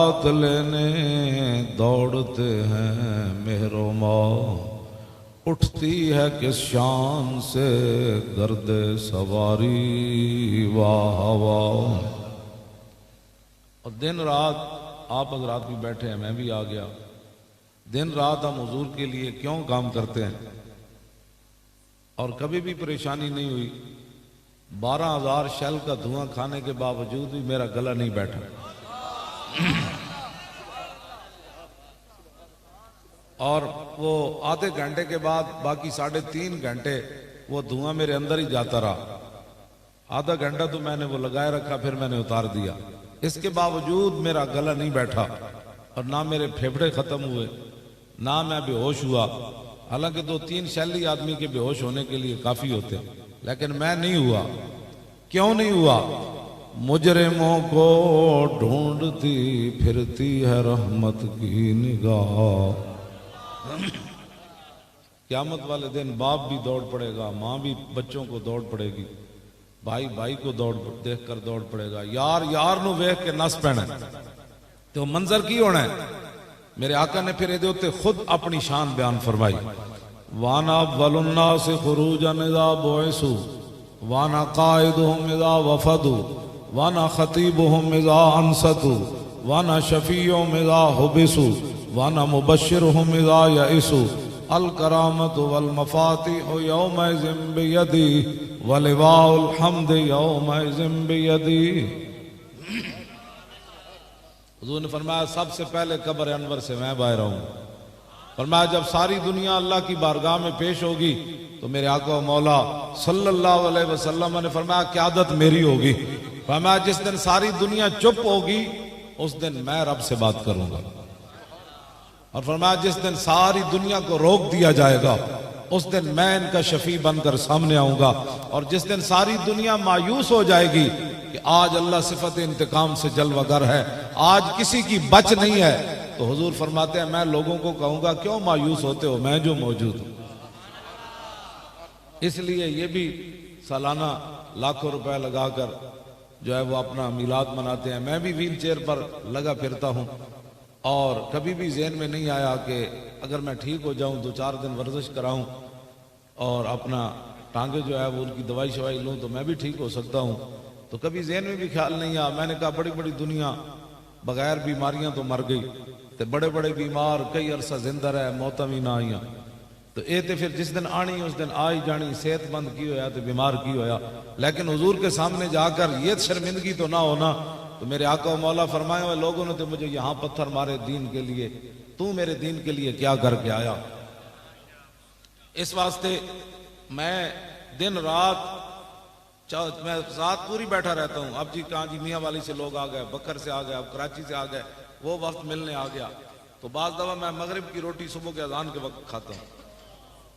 बारात लेने दौड़ते हैं मेहरमा, उठती है किस शान से गर्दे सवारी वाह वाह। और दिन रात आप हजरात भी बैठे हैं, मैं भी आ गया। दिन रात हम हुजूर के लिए क्यों काम करते हैं और कभी भी परेशानी नहीं हुई। 12,000 शेल का धुआं खाने के बावजूद भी मेरा गला नहीं बैठा। और वो आधे घंटे के बाद बाकी 3.5 घंटे वो धुआं मेरे अंदर ही जाता रहा। आधा घंटा तो मैंने वो लगाए रखा, फिर मैंने उतार दिया। इसके बावजूद मेरा गला नहीं बैठा और ना मेरे फेफड़े खत्म हुए, ना मैं बेहोश हुआ। हालांकि 2-3 शैली आदमी के बेहोश होने के लिए काफी होते, लेकिन मैं नहीं हुआ। क्यों नहीं हुआ? मुजरिमों को ढूंढती फिरती है रहमत की निगाह। क़यामत वाले दिन बाप भी दौड़ पड़ेगा, माँ भी बच्चों को दौड़ पड़ेगी, भाई भाई को देख कर दौड़ पड़ेगा, यार यार नु वेख के नस पैना। तो मंजर की होना है? मेरे आका ने फिर ये खुद अपनी शान बयान फरमाई। वाना वलुन्ना से खुरूजन इज़ा बुइसु, वाना काइदुहुम इज़ा वफदु, वाना खतीबुहुम इज़ा अनसतु, वाना शफीउहुम इज़ा हुबिसु, वाना मुबश्शिरुहुम इज़ा यइसु। अल करामतु वल मफातिहु यौमइज़िन बियदी वलिवाउल हम्द यौमइज़िन बियदी। हुजूर ने फरमाया सबसे पहले कब्र अनवर से मैं बाहर आऊँ। फरमाया जब सारी दुनिया अल्लाह की बारगाह में पेश होगी तो मेरे आका मौला सल्लल्लाहु अलैहि वसल्लम ने फरमाया क़यादत मेरी होगी। फरमाया जिस दिन सारी दुनिया चुप होगी उस दिन मैं रब से बात करूंगा। और फरमाया जिस दिन सारी दुनिया को रोक दिया जाएगा उस दिन मैं इनका शफी बनकर सामने आऊंगा। और जिस दिन सारी दुनिया मायूस हो जाएगी कि आज अल्लाह सिफत इंतकाम से जलवागर है, आज किसी की बच नहीं है, तो हुजूर फरमाते हैं मैं लोगों को कहूंगा क्यों मायूस होते हो, मैं जो मौजूद हूं। इसलिए ये भी सालाना लाखों रुपए लगाकर जो है वो अपना मिलाद मनाते हैं। मैं भी व्हील चेयर पर लगा फिरता हूं और कभी भी ज़हन में नहीं आया कि अगर मैं ठीक हो जाऊं 2-4 दिन वर्जिश कराऊं और अपना टांगे जो है वो उनकी दवाई शवाई लूं तो मैं भी ठीक हो सकता हूं। तो कभी ज़हन में भी ख्याल नहीं आया। मैंने कहा बड़ी बड़ी दुनिया बगैर बीमारियां तो मर गई, तो बड़े बड़े बीमार कई अरसा जिंदा रहे, मौत भी ना आईया। तो ये तो फिर जिस दिन आनी उस दिन आई जानी, सेहतमंद की होया तो बीमार की होया। लेकिन हुजूर के सामने जाकर ये शर्मिंदगी तो ना होना। तो मेरे आका मौला फरमाए हुए लोगों ने तो मुझे यहां पत्थर मारे दीन के लिए, तू मेरे दीन के लिए क्या करके आया। इस वास्ते मैं दिन रात मैं रात पूरी बैठा रहता हूं। अब जी कहाँ जी मियाँ वाली से लोग आ गए, बकर से आ गए, अब कराची से आ गए, वो वक्त मिलने आ गया। तो बाज़ दफा मैं मगरिब की रोटी सुबह के अजान के वक्त खाता हूं,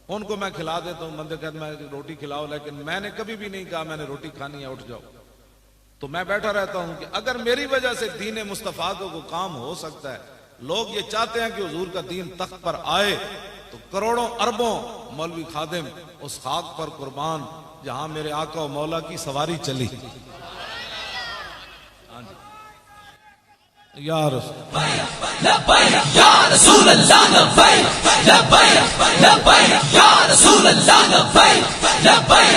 उनको मैं खिला देता हूं। बंदे कहते मैं रोटी खिलाओ, लेकिन मैंने कभी भी नहीं कहा मैंने रोटी खानी है उठ जाओ। तो मैं बैठा रहता हूं कि अगर मेरी वजह से दीन मुस्तफा को काम हो सकता है, लोग ये चाहते हैं कि हुजूर का दीन तख्त पर आए, तो करोड़ों अरबों मौलवी खादिम उस खाक पर कुर्बान जहां मेरे आका और मौला की सवारी चली। या रसूल अल्लाह लब्बैक लब्बैक लब्बैक या रसूल अल्लाह लब्बैक लब्बैक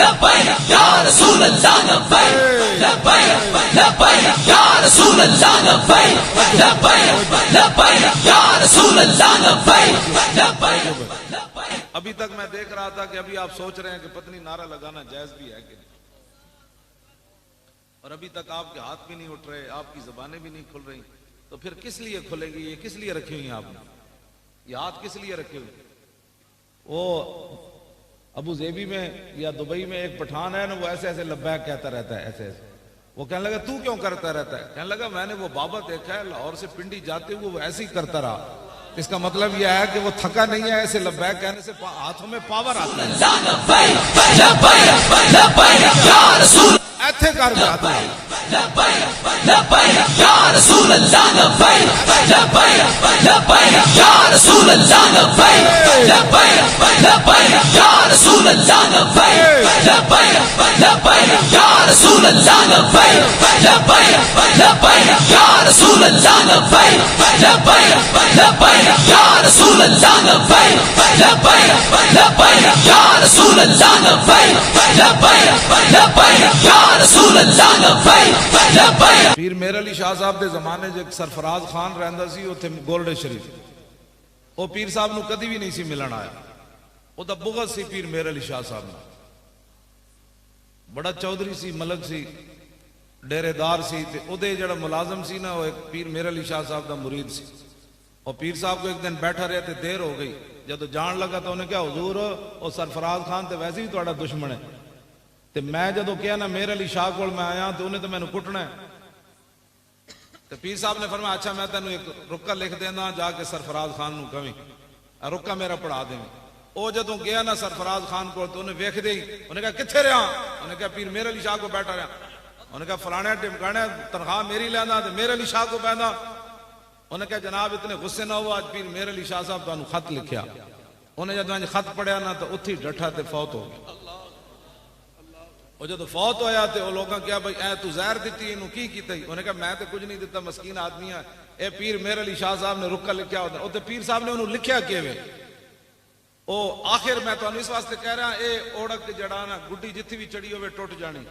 लब्बैक या रसूल अल्लाह लब्बैक लब्बैक लब्बैक या रसूल अल्लाह लब्बैक लब्बैक लब्बैक या रसूल अल्लाह लब्बैक लब्बैक। अभी तक मैं देख रहा था कि अभी आप सोच रहे हैं कि पत्नी नारा लगाना जायज भी है कि नहीं, और अभी तक आपके हाथ भी नहीं उठ रहे, आपकी जबानें भी नहीं खुल रही। तो फिर किस लिए खुलेंगी? ये किस लिए रखी हुई हैं आपने? ये हाथ किस लिए रखे हुए? वो अबू जेबी में या दुबई में एक पठान है ना, वो ऐसे ऐसे लब्बैक कहता रहता है, ऐसे ऐसे। वो कहने लगा तू क्यों करता रहता है? कहने लगा मैंने वो बाबा देखा है लाहौर से पिंडी जाते हुए वो ऐसे ही करता रहा। इसका मतलब यह है कि वो थका नहीं है, ऐसे लब्बैक कहने से हाथों में पावर आता है। ऐसे कर अल्लाह लब्बैक लब्बैक लब्बैक या रसूल अल्लाह लब्बैक लब्बैक लब्बैक या रसूल अल्लाह लब्बैक लब्बैक लब्बैक या रसूल अल्लाह लब्बैक लब्बैक लब्बैक या रसूल अल्लाह लब्बैक लब्बैक लब्बैक या रसूल अल्लाह लब्बैक लब्बैक लब्बैक या रसूल अल्लाह लब्बैक लब्बैक लब्बैक या रसूल अल्लाह लब्बैक लब्बैक। पीर मेर अली शाह साहब के जमाने च सरफराज खान रहिंदा सी उत्थे गोल्डे शरीफ। वो पीर साहब नूं कदी भी नहीं सी मिलन आया। ओदा बुग़्ज़ सी पीर मेर अली शाह साहब नाल। बड़ा चौधरी सी, मलक सी, डेरेदार सी ते ओदे जिहड़ा मुलाजम सी ना वो एक पीर मेर अली शाह साहब दा मुरीद सी। और पीर साहब को एक दिन बैठा रहा तो देर हो गई। जब जान लगा तो उन्हें क्या हुजूर और सरफराज खान तो वैसे भी तुहाडा दुश्मन है। तो मैं जो कहा ना मेर अली शाह को मैं आया तो उन्हें तो मैंने कुटना है। तो पीर साहब ने फरमाया अच्छा मैं तेन एक रुक्का लिख देना जाके सरफराज खान नूं कहीं रुक्का मेरा पढ़ा देवी। वो जो गया ना सरफराज खान को तो उन्हें वेख दे उन्हें कहा कित्थे रहा। उन्हें कहा पीर मेर अली शाह को बैठा रहा। उन्हें कहा फलाने टिमकाने तनख्वाह मेरी लेना तो मेर अली शाह को बहना। उन्हें कहा जनाब इतने गुस्से ना हो, आज पीर मेर अली शाह साहब तुहानू खत लिखिया। उन्हें जो खत पढ़िया ना तो उत्थे डठा ते फौत हो गया। और जो फौत होया तो वो लोगों क्या भाई ऐ तू जहर दी इनू की कीता। उन्हें कहा मैं तो कुछ नहीं दिता, मस्कीन आदमी है। ए पीर मेर अली शाह साहब ने रुक्का लिखिया होता। उते पीर साहब ने उन्होंने लिखिया किवें ओ आखिर मैं तुहानू इस वास्ते कह रहा ए ओढ़क जड़ा ना गुड्डी जिथे भी चढ़ी होवे टुट जानी।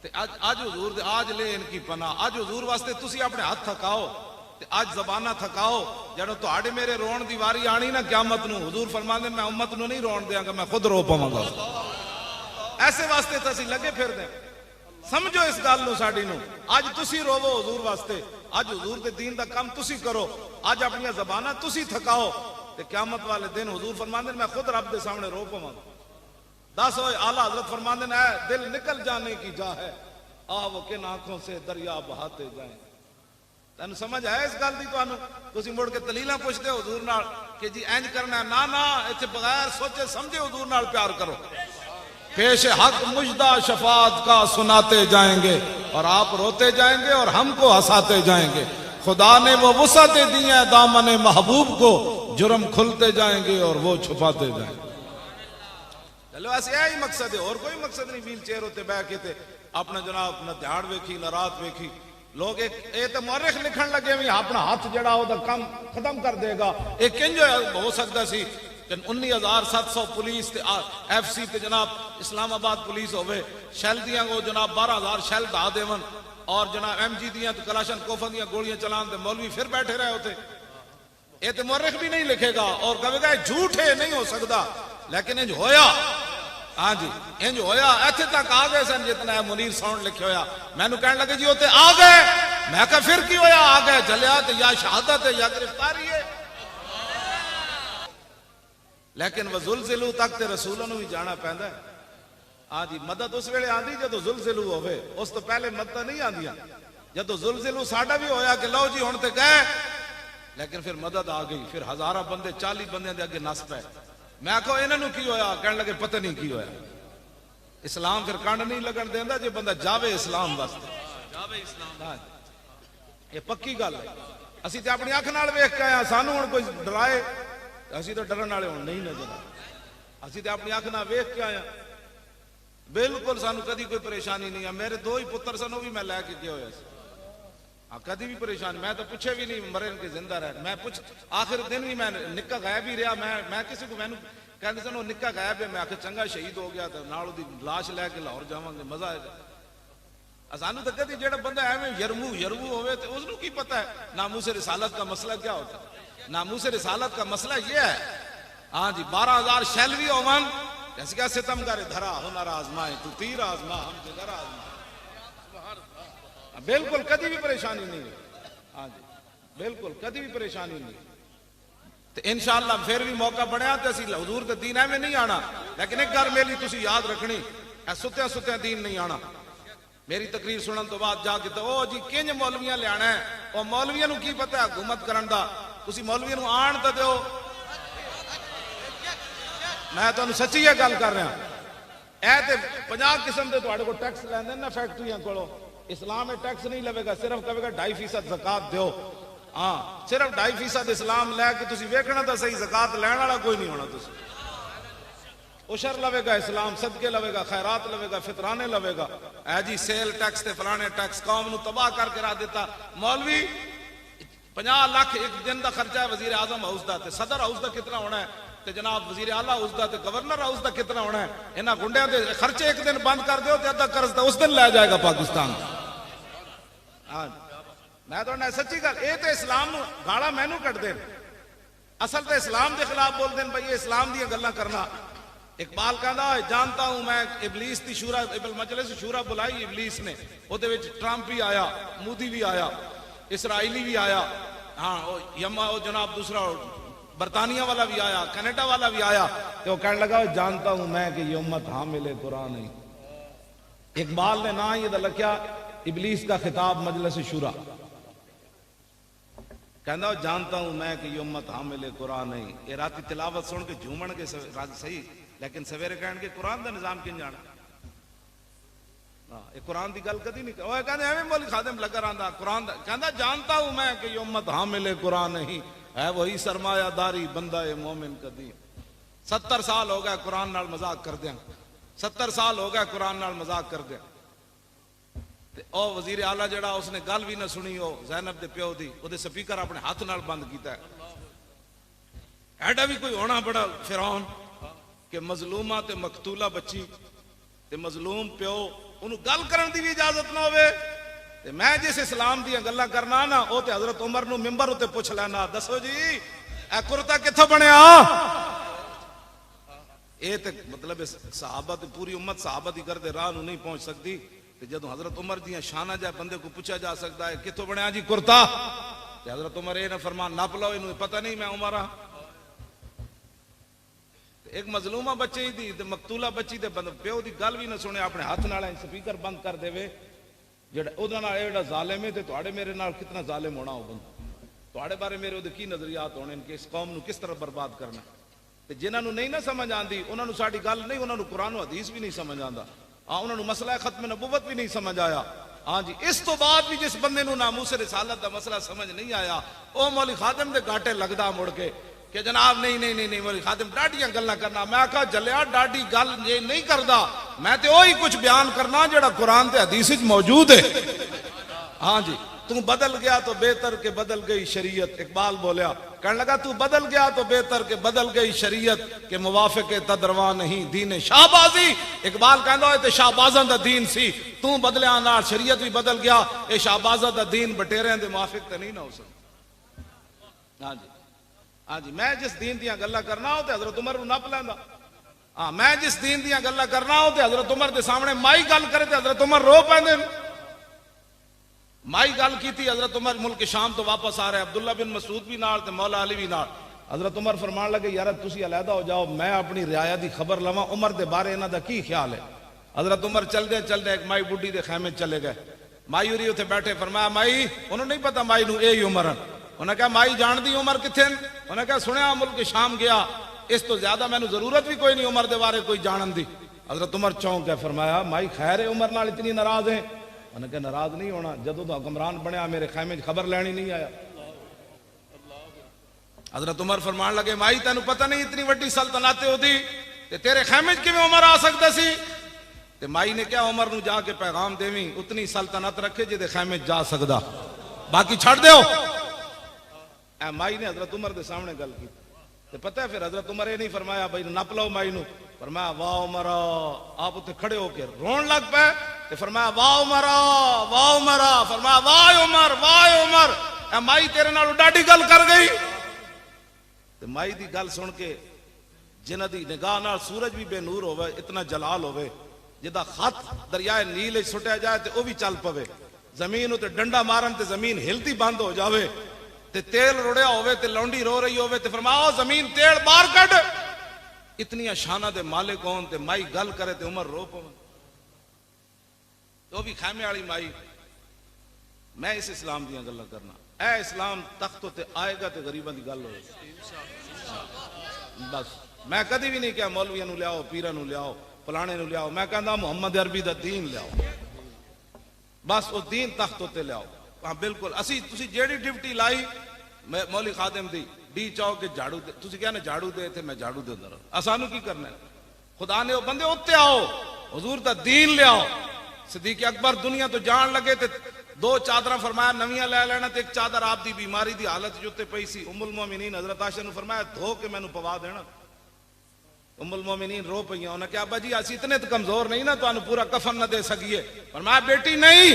ते आज हुजूर दे आज ले इनकी पना। आज हुजूर वास्ते तुसी अपने हाथ थकाओ ते आज जबाना थकाओ। जदों तुहाडे मेरे रोण दी वारी आनी ना क़यामत नूं हुजूर फरमांदे मैं उम्मत नूं नहीं रोण देंगा, मैं खुद रो पावांगा। ऐसे वास्ते तो असीं लगे फिरदे। समझो इस गल नूं साडी नूं। आज तुसी रोवो हुजूर वास्ते, आज हुजूर दे दीन दा काम तुसी करो, आज अपनी जबाना तुसी थकाओ ते क़यामत वाले दिन हुजूर फरमांदे मैं खुद रब दे सामने रो पावांगा। दस होए आला हजरत फरमांदे ने दिल निकल जाने की जा है आ वो किन आंखों से दरिया बहाते जाए। तेन समझ आया इस गल की? तुम मुड़ के दलील पुछते हो हुजूर नाल कि जी इंज करना ना ना इत्थे बगैर सोचे समझे हुजूर नाल प्यार करो। पेश हक मुजदा शफात का सुनाते जाएंगे और आप रोते जाएंगे और हमको हंसाते जाएंगे। खुदा ने वो वुसअत दी है दामन महबूब को, जुर्म खुलते जाएंगे और वो छुपाते जाएंगे। चलो ऐसे यही मकसद है और कोई मकसद नहीं। व्हील चेयर उत्ते बैठ के ते अपना जनाब न ध्यान वेखी न रात वेखी। लोग एक तो मौरख लिखण लगे भी अपना हाथ जड़ा ओदा काम खत्म कर देगा। एक किंज हो सकता सी 19,700 पुलिस FC ते जनाब इस्लामाबाद पुलिस होवे शैल दियां वो जनाब 12,000 शैल ढा देवन और जनाब MG दियां तो कलाशन कोफन दियां गोलियां चलान ते मौलवी फिर बैठे रहे होते। ये तो मौरख भी नहीं लिखेगा और कहेगा झूठ है नहीं हो सकता, लेकिन इंज होया। हाँ जी इंज होया। इत्थे तक आ गए सन जितना है मुनीर साउंड लिखे होया। मैनू कहने लगे जी उते आ गए। मैं कहा फिर की होया? आ गए जलिया तो या शहादत है या गिरफ्तारी है। लेकिन वजुलजिलू तक ते रसूलों नूं भी जाना पैंदा है। हाँ जी मदद उस वेले आंदी जदों जुलजिलू होवे, उस तो पहले मदद नहीं आंदियां। जदों जुलजिलू साडा भी होया कि लो जी हुण ते गए, लेकिन फिर मदद आ गई। फिर हजारा बंदे 40 बंदे दे अगे नस पे। मैं आखो इन्हों की होया? कहने लगे पता नहीं की होया। इस्लाम फिर कंड नहीं लगन देंदा जे बंदा जावे इस्लाम वास्ते जावे इस्लाम। ये पक्की गल है। असीं ते अपनी अख नाल वेख के आया, सानू हुण कोई डराए असीं तो डरन वाले हुण नहीं नजर। असीं ते अपनी अख नाल वेख के आया, बिल्कुल सानू कदी कोई परेशानी नहीं है। मेरे 2 ही पुत्र सन, वो भी मैं लैके गया होया सी। हाँ कदी भी परेशानी मैं तो पूछे भी नहीं मरे के जिंदा रहे। मैं पूछ आखिर दिन भी मैं निक्का गायब ही रहा। मैं किसी को मैनू कहते सन निक्का गायब है। मैं आखिर चंगा शहीद हो गया तो नाल उहदी लाश लैके लाहौर जावांगे, मजा आएगा। सानू तो कदी जेड़ा बंदा एवें यरमू होवे तो उसनू की पता है नामूस रिसालत का मसला क्या होता है। नामूस रिसालत का मसला ये है हाँ जी 12,000 शैलवी होवन जैसे क्या सितम करे धरा हुनर आजमाए तू तीर आजमा हम जिगर आजमा। बिल्कुल कभी भी परेशानी नहीं है। हाँ जी बिल्कुल कभी भी परेशानी नहीं। तो इंशाअल्लाह फिर भी मौका बनया तो असीं हुजूर दे दीन में नहीं आना। लेकिन एक गल मेरी तुसीं याद रखनी, सुत्या सुत्या दीन नहीं आना। मेरी तकरीर सुनने तो बाद जाके तो ओ जी किंज मौलवियां लियाना है। और मौलवियां नूं की पता है हुकूमत करन दा। तुसीं मौलवियां नूं आण तो दिओ। मैं तुहानूं सच्ची गल कर रहा। ए ते 50 किस्म दे तुहाडे कोल टैक्स लैंदे ना फैक्ट्रियां कोलों। इस्लाम में टैक्स नहीं लवेगा, सिर्फ कहेगा 2.5% ज़कात दो। हाँ, सिर्फ 2.5% इस्लाम लैके तुसी वेखना तो सही, ज़कात लैण वाला कोई नहीं होना। तुसी उशर लवेगा इस्लाम, सदके लवेगा, खैरात लवेगा, फितराने लवेगा। ऐ जी सेल टैक्स ते फलाने टैक्स कौम नू तबाह करके रख देता। मौलवी 50 लाख एक दिन का खर्चा है वजीर आजम हाउस का, सदर हाउस का कितना होना है, ते जनाब वजीर आला हाउस का, गवर्नर हाउस का कितना होना है। इन्होंने गुंडिया के खर्चे एक दिन बंद कर दो तो अद्धा कर्ज उस दिन लै जाएगा पाकिस्तान। हाँ, मैं तो सच्ची गल, ये तो इस्लाम नू गाला मैनू कटदे, असल तो इस्लाम के खिलाफ बोलते हैं। भाई ये इस्लाम दी गल्लां करना। इकबाल कहता है जानता हूं मैं इबलीस की शूरा, मजलिस शूरा बुलाई इबलीस ने, ਉਹਦੇ ਵਿੱਚ ट्रंप भी आया, मोदी भी आया, इसराइली भी आया, हाँ यमा वो जनाब दूसरा बरतानिया वाला भी आया, कनाडा वाला भी आया। तो कहने लगा जानता हूं मैं कि ये उम्मत हामिले कुरान है। इकबाल ने ना ये लख्या इबलीस का खिताब मजलिस शूरा, कहना जानता हूं मैं कि ये उम्मत हामिले कुरान है। ये राती तिलावत सुन के झूमन के सही, लेकिन सवेरे कहन के कुरान का निजाम किन जाना। कुरान की गल कदी नहीं कहते, एवं बोली खादिम लगा रहा कुरान कहता जानता हूं मैं कि ये उम्मत हामिले कुरान नहीं है, वही सरमायादारी बंदा है मोमिन कदी। 70 साल हो गए कुरान नाल मजाक कर दिया, 70 साल हो गए कुरान नाल मजाक कर दिया। ओ वजीर आला जड़ा उसने गल भी ना सुनी, हो ज़ैनब दे प्यो दी, ओदे स्पीकर अपने हाथ नाल बंद किया है। ऐडा भी कोई होना बड़ा फिरौन कि मजलूमा ते मकतूला बच्ची ते मजलूम प्यो उन्होंने गल करने की भी इजाजत ना होवे। ते मैं जिस इस्लाम दी गल्लां करना ना, वो ते हजरत उमर नू मिंबर उत्ते पुछ लेना, दसो जी ए कुर्ता कित्थों बनया। ये ते मतलब सहाबा ते पूरी उम्मत सहाबा दी करदे राह नू नहीं पहुंच सकती। ते जदों हजरत उमर दियां शाना जाए बंदे को पूछा जा सकता है कित्थों बनया जी कुर्ता, ते हजरत उमर ये ना फरमान नप लो, इनू पता नहीं मैं उमर हाँ। एक मजलूमा बच्चे ही थी, मकतूला बच्ची दे प्यो की गल भी ना सुने, अपने हाथ नाल स्पीकर बंद कर देवे। जेड़ा जालिम है, तुहाडे मेरे नाल कितना जालिम होना हो बंदा, तुहाडे बारे मेरे उहदे की नजरियात होने कि इस कौम नू किस तरह बर्बाद करना। ते जिन्हां नू नहीं ना समझ आती उन्हां नू साडी गल नहीं, उन्हां नू कुरान हदीस भी नहीं समझ आंदा। हाँ, उन्हां नू मसला खत्म नबुवत भी नहीं समझ आया। हाँ जी, इस तो बाद भी जिस बंदे नू नामूस रिसालत का मसला समझ नहीं आया, वह मौली खादिम दे घाटे लगदा मुड़ के कि जनाब नहीं नहीं नहीं नहीं मौली खादिम डाडियां गल्लां करना। मैं आखा जलिया डाडी गल ये नहीं करदा, मैं तो वही कुछ बयान करना जेड़ा कुरान ते हदीस विच मौजूद है। हाँ जी, तू बदल गया तो बेहतर के बदल गई शरीयत। इकबाल बोलिया, कहने लगा तू बदल गया तो बेहतर के बदल गई शरीयत के मुवाफिक तदरवा नहीं दीन शाहबाजी। इकबाल कहता है शाहबाजा दा दीन सी, तू बदलिया नाल शरीयत भी बदल गया, ये शाहबाजा दा दीन बटेरियां दे मुवाफिक तो नहीं ना हो सकता। हाँ जी, हाँ जी, मैं जिस दीन दियां गल्लां करना हो तो हजरत उमर नू नप लैंदा। हाँ, मैं जिस दीन दियां गल्लां करना हो तो हजरत उमर के सामने माई गल करे तो हजरत उमर रो पैंदे। माई गल की थी, हजरत उमर मुल्क शाम तो वापस आ रहे, अब्दुल्ला बिन मसूद भी नाल ते मौला अली भी नाल। हजरत उमर फरमान लगे यार तुसी अलहदा हो जाओ, मैं अपनी रियाया की खबर लवां उमर के बारे इन्हां दा की ख्याल है। हजरत उमर चलदे चलदे एक माई बुढ़ी के खैमे चले गए। माई उरी उत्थे बैठे, फरमाया माई, उन्होंने नहीं पता माई नू यही उमर है। उन्हें कहा माई जानती उमर किथे? उन्हें कहा सुनिया मुल्क शाम गया, इस तो ज्यादा मैनू जरूरत भी कोई नहीं उमर के बारे कोई जानन दी। हजरत उमर चौंक है, फरमाया माई खैर है उमर नाल इतनी नाराज है? उन्हें कहा नाराज नहीं होना, जदों दा हुक्मरान बनया मेरे खैमे खबर लैनी नहीं आया। हजरत उमर फरमान लगे माई तेन पता नहीं इतनी वड्डी सल्तनत होती ते तेरे खैमे किवें उमर आ सकता सी? ते माई ने क्या उमर नू जाके पैगाम देवी उतनी सल्तनत रखे जिहदे खैमे जा सकदा, बाकी छड़ दिओ। माई ने हजरत उमर के सामने गल की, तो पता है फिर हजरत उमर ये नहीं फरमाया भाई नप लो माई नू, फरमाया वाह उमरा। आप उत्ते खड़े होके रोन लग पे, तो फरमाया वाह उमरा वाह उमरा, फरमाया वाह उमर वाह उमर। माई तेरे नाल डाडी गल कर गई। तो माई दी गल सुन के जिन्हां दी निगाह नाल सूरज भी बेनूर होवे, इतना जलाल होवे, जिदा खत दरियाए नील सुटिया जाए तो वह भी चल पवे, जमीन उत्ते डंडा मारन ते जमीन हिलती बंद हो जावे, ते तेल रुड़िया होवे ते लौंडी रो रही होवे ते फरमाओ जमीन तेल बाहर कट। इतनी शाना दे मालिक होन ते माई गल करे ते उमर रो पवे, तो भी खैमे वाली माई। मैं इस इस्लाम दियां गल्लां करना, ए इस्लाम तख्त ते आएगा ते गरीबां दी गल होए बस। मैं कदी भी नहीं कहा मौलवियां नू लियाओ, पीरां नू लियाओ, फलाने नू लियाओ, मैं कहंदा मुहम्मद अरबी दा दीन लियाओ बस वो दीन तख्त उत्ते लियाओ। हाँ बिल्कुल असी तुसी जेड़ी ड्यूटी लाई मैं मौली खादिम दी डी चौक के झाड़ू दे तुसी कहने झाड़ू दे थे मैं झाड़ू दे अंदर असानू की करना है खुदा ने वो बंदे उत्ते आओ हुजूर दा दीन ले आओ। सिद्दीक अकबर दुनिया तो जान लगे थे दो चादर फरमाया नवियां ले लेना ते एक चादर आप दी बीमारी दी हालत जुते पई सी उम्मुल मोमिनीन हजरत आयशा ने फरमाया धो के मैनू पवा देना। उम्मुल मोमिनीन रो पईयां उन्हें कहा अब्बा जी असी इतने तो कमजोर नहीं ना तुहानू पूरा कफन न दे सकिए। फरमाया बेटी नहीं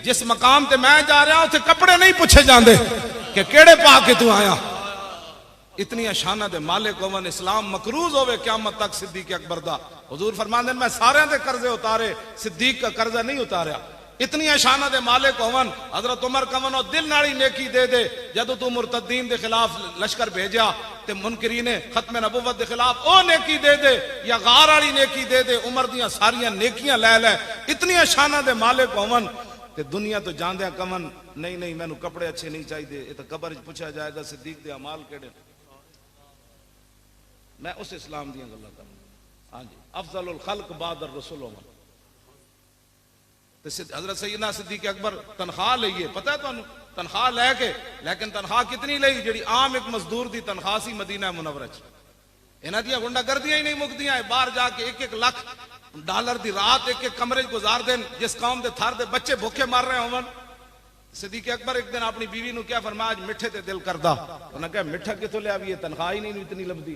जिस मकाम ते मैं जा रहा उसे कपड़े नहीं पूछे जाते कि केड़े पा के तू आया। इतनी शाना दे मालिक होवन इस्लाम मकरूज होवे क़यामत तक सिद्दीक अकबर दा। हुजूर फरमांदे मैं सारे दे कर्जे उतारे सिद्दीक का कर्जा नहीं उतारा। इतनी शाना दे मालिक होवन हजरत उमर कवन और दिल नाली नेकी दे दे जदों तू मुर्तदीन दे खिलाफ लश्कर भेजा ते मुनकरीने खत्म नबुवत दे खिलाफ ओ नेकी दे दे या गार वाली नेकी दे दे उमर दियां सारियां नेकियां ले ले। इतनी शाना दे मालिक होवन ते दुनिया तो जांदे कवन नहीं नहीं मैनू कपड़े अच्छे नहीं चाहिए ये तो कब्र च पूछा जाएगा सिद्दीक दे अमाल केड़े। मैं उस इस्लाम दियां गल्लां कर हाँ जी अफजलुल खल्क बादर रसूल होवन हजरत सैयदना सिद्दीक अकबर तनख्वाह लईए पता है तुहानू तनख्वाह लैके लेकिन तनख्वाह कितनी लई जी आम एक मजदूर की तनख्वाह सी मदीना मुनव्वरा च। इन्हां दियां गुंडागर्दियां ही नहीं मुकदियां बाहर जाके एक लाख डॉलर की रात एक कमरे च गुजार देन जिस कौम के थर दे बच्चे भूखे मर रहे होवन। सिद्दीक अकबर एक दिन अपनी बीवी को क्या फरमाया आज मिठे ते दिल करदा उन्हें कहा मिठा कितों लिया भी तनख्वाह ही नहीं इतनी लभदी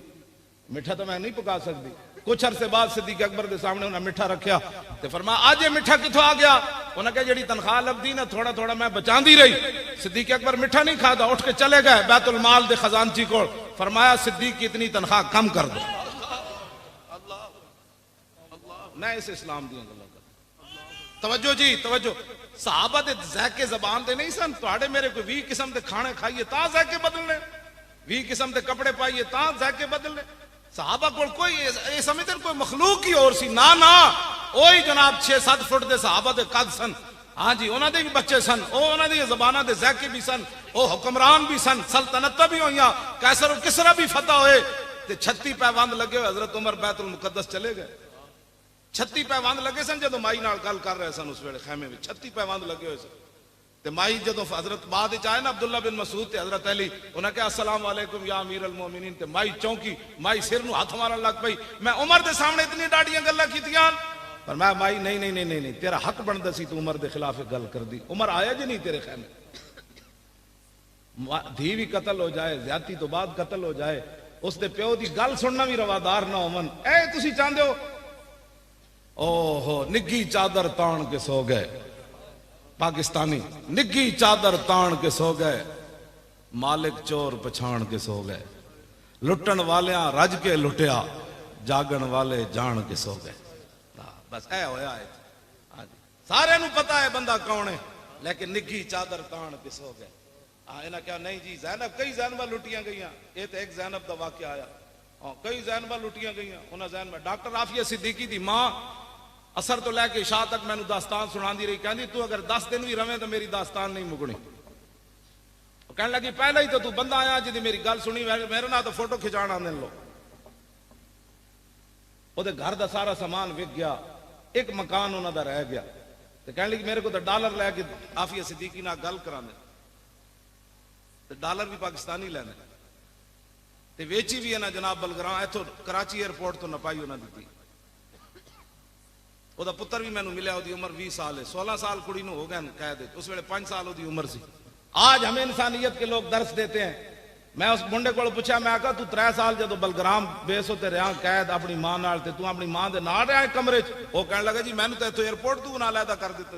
मिठा तो मैं नहीं पका सकती। कुछ अरसे बाद सिद्दीक अकबर के सामने उन्हें मिठा रखा तो फरमाया आज ये मिठा कितों आ गया। उन्हें कहा जी तनख्वाह लभदी ना थोड़ा थोड़ा मैं बचाती रही। सिद्दीक अकबर मिठा नहीं खाता उठ के चले गए बैतुल माल दे खजानची को फरमाया सिद्दीक की इतनी तनख्वाह कम कर दो। मैं इस इस्लाम दी गल्लां कर तवज्जो जी तवज्जो सहाबा दे ज़ायके ज़बान दे नहीं सन तुहाडे मेरे कोई 20 किस्म दे खाने खाइए ता ज़ायके बदलने 20 किस्म दे कपड़े पाइए ता ज़ायके बदलने। सहाबा को कोई ये समझते कोई मखलूक ही और सी ना ना ओही जनाब 6-7 फुट दे सहाबा दे कद सन। हाँ जी उन्होंने भी बच्चे सन उन्होंने दी ज़बानां दे ज़ायके भी सन ओ हुक्मरान भी सन सल्तनत भी होइयां कैसर किसरा भी फतह होए ते 36 पैबंद लगे हुए हजरत उमर बैतुल मुकद्दस चले गए 36 पैबंद लगे सन जो माई नाल गल कर रहे सन उस वेले खैमे में 36 पैबंद लगे हुए सन ते माई जो हजरत बाद आए ना अब्दुल्ला बिन मसूद ते हजरत अली उन्हें कहा अस्सलाम वालेकुम या अमीर अल मोमिनीन ते माई चौंकी माई सिर नूं हाथ मारन लग पई। मैं उमर दे सामने इतनी डाडियां गल्लां कीतियां पर मैं माई नहीं नहीं नहीं नहीं नहीं तेरा हक बनदा सी तू उमर दे खिलाफ गल कर दी। उमर आया जी नहीं तेरे खैमे धी भी कतल हो जाए ज्यादती तो बाद कतल हो जाए उसके प्यो की गल सुनना भी रवादार ना होवन ए तुसी चाहते हो ओहो निग्गी चादर तान के सो गए पाकिस्तानी निग्गी चादर तान के सो गए मालिक चोर पछाण के सो गए लुटन वालियां रज के लुटिया जागन वाले जान के सो गए। बस ऐ होया है हाँ जी सारे नूं पता है बंदा कौन है लेकिन निग्गी चादर तान के सो गए। हाँ इन्हें क्या नहीं जी ज़ैनब कई ज़ैनबा लुटियां गई ये तो एक ज़ैनब का वाकया आया हाँ कई ज़ैनबा लुटियां गई उन्हें ज़ैनब डॉक्टर आफिया सिद्दीकी की मां असर तो लैके इशा तक मैनू दास्तान सुनाती रही कहती तू अगर 10 दिन भी रवे तो मेरी दास्तान नहीं मुकनी। कहने लगी पहले ही तो तू बंदा आया जी मेरी गल सुनी मेरे ना तो फोटो खिंचाना आने लो ओदे घर का सारा सामान विक गया एक मकान उन्हों का रह गया तो कहने लगी मेरे को तो डॉलर लैके आफिया सिद्दीकी नाल गल कराने तो डॉलर भी पाकिस्तानी लैने ते वेची भी है ना जनाब बलगरां इथों कराची एयरपोर्ट तो नपाई उन्हें दी। ओदा पुत्र भी मैनू मिले ओदी उम्र 20 साल है 16 साल कुड़ी नूं हो गए कैद उस वेले 5 साल ओदी उम्र सी। आज हमें इंसानियत के लोग दर्श देते हैं। मैं उस मुंडे को पूछा मैं आखा तू 3 साल जो बलगराम बेस होते रहा कैद अपनी मां नाल ते तू अपनी मां दे नाल रहा कमरे च वो कहने लगा जी मैनू तो इत्थों एयरपोर्ट तू ना लैदा कर दिता।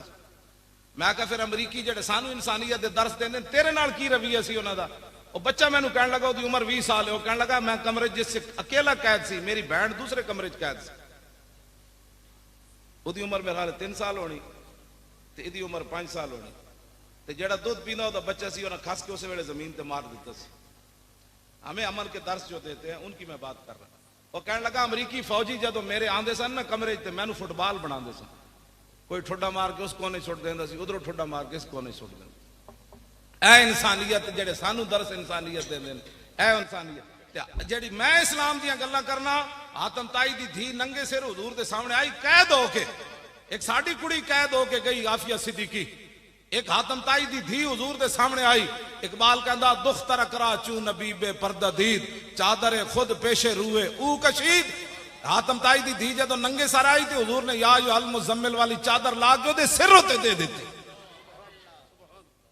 मैं आखा फिर अमरीकी जेडे सानू इंसानियत दे दर्श देंदे तेरे नाल की रवैया सी उन्हां दा। वो बच्चा मैनू कहने लगा ओदी उम्र 20 साल है वो कहने लगा मैं कमरे जिस अकेला कैद सी मेरी बहन दूसरे कमरे च कैद सी ओदी उम्र मेरे ख्याल 3 साल होनी ते इहदी उम्र 5 साल होनी ते जेड़ा दूध पींदा ओदा बच्चा सी उन्हें खस के उस वेले जमीन ते मार दिता सी। हमें अमन के दर्श जो देते हैं उनकी मैं बात कर रहा हूं। वो कहने लगा अमरीकी फौजी जदों मेरे आंदे सन ना कमरे ते मैनू फुटबॉल बनांदे सन कोई ठुड्डा मार के उस कोने सुट देंदा सी उधरों ठुड्डा मार के इस कोने सुट देंदा। ऐ इंसानियत जेड़े सानू दर्श इंसानियत देंदे ने ऐ इंसानियत जेड़ी मैं इस्लाम दियां गल्लां करना आतम ताई दी धी नंगे सिर हुजूर दे सामने आई कैद होके एक साडी कुड़ी कैद होके गई आफिया सिद्दीकी एक हातम ताई दी धी हुजूर दे सामने आई। इकबाल कहंदा दुख तरकरा चू नबी बे परददीद चादरे खुद पेशे रूए ऊ कशीद। हातम ताई दी धी जदों नंगे सर आई ते हुजूर ने या अल मुजम्मिल वाली चादर ला के ओदे सिर उते दे दी।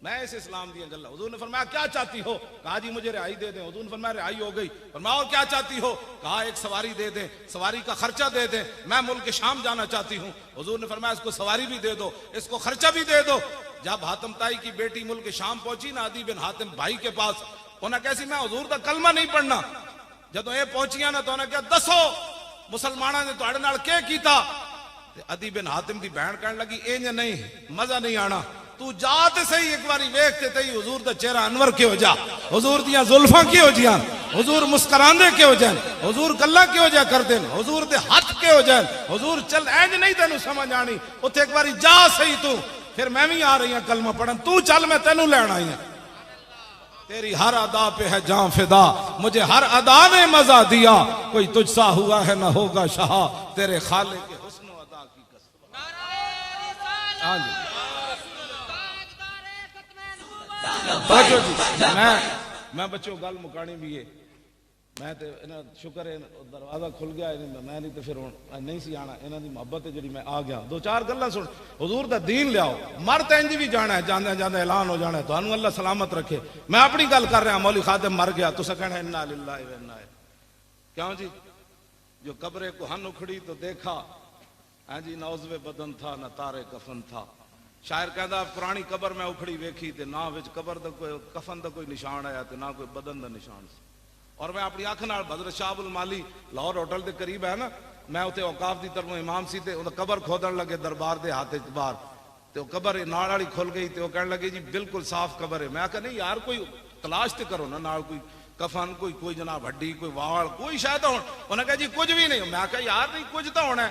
मैं इस इस्लाम दी गल्ला। हुजूर ने फरमाया क्या चाहती हो? कहा जी मुझे रिहाई दे दें। हुजूर ने फरमाया रिहाई हो गई। फरमाया और क्या चाहती हो? कहा एक सवारी दे दें, सवारी का खर्चा दे दें, मैं मुल्क शाम जाना चाहती हूँ। हुजूर ने फरमाया इसको सवारी भी दे दो, इसको खर्चा भी दे दो। जब हातम ताई की बेटी मुल्क शाम पहुंची ना अदी बिन हातिम भाई के पास, उन्हें कैसी मैं हुजूर का कलमा नहीं पढ़ना। जदों ये पहुंचिया ना तो उन्हें क्या दसो मुसलमाना ने तुहाडे नाल क्या कीता? अदी बिन हातिम की बहन कहने लगी इंज नहीं, मजा नहीं आना, तू जा ते सही एक बारी वेख ते तई हुजूर दा चेहरा अनवर के हो जा, हुजूर दियां जुल्फां के हो जियां, हुजूर मुस्कुरांदे के हो जान, हुजूर गल्लां के हो जा कर देन, हुजूर दे हाथ के हो जान, हुजूर चल इंज नहीं तेनू समझ आनी, उत्थे एक बारी जा सही तू। फिर मैं भी आ रही हूं कलमा पढ़न, तू चल मैं तेनू लैण आई हूं। तेरी हर अदा पे है जान फिदा, मुझे हर अदा ने मजा दिया, कोई तुझसा हुआ है ना होगा शाह, तेरे खाले के हुस्न अदा की कसम। हाँ जी बच्चों जी, मैं बच्चों गल मुकानी भी है। मैं तो शुक्र है दरवाजा खुल गया, मैं नहीं तो फिर नहीं सी आना। इन्हों की मुहब्बत है जी, मैं आ गया। दो चार गल्लां सुन, हुजूर दा दीन लियाओ, मर तो इंज भी जाना है, जाने जाने ऐलान हो जाना है, तो अल्लाह सलामत रखे। मैं अपनी गल कर रहा, मौली खादिम मर गया, तुसा कहना इन्ना लिल्लाहि व इन्ना इलैहि। क्यों जी? जो कब्रे को हन उखड़ी तो देखा, हाँ जी नौजवे बदन था न तारे कफन था। शायर कहता पुरानी कबर मैं उखड़ी वेखी ते ना विच कबर दा कोई कफन दा कोई निशान आया ते ना कोई बदन दा निशान सी। और मैं अपनी अख नाल हज़रत शाहबुल माली लाहौर होटल के करीब है ना, मैं उत्थे औकाफ की तरफों इमाम सी ते कबर खोदन लगे दरबार के हाथ बाहर, तो कबर नाल वाली खुल गई, तो कहने लगे जी बिल्कुल साफ कबर है। मैं कहा नहीं यार कोई तलाश तो करो ना, नाल कोई कफन, कोई जनाब हड्डी, कोई वाल, कोई शायद हो। उन्हें कहा जी कुछ भी नहीं। मैं कहा यार नहीं कुछ तो होना है।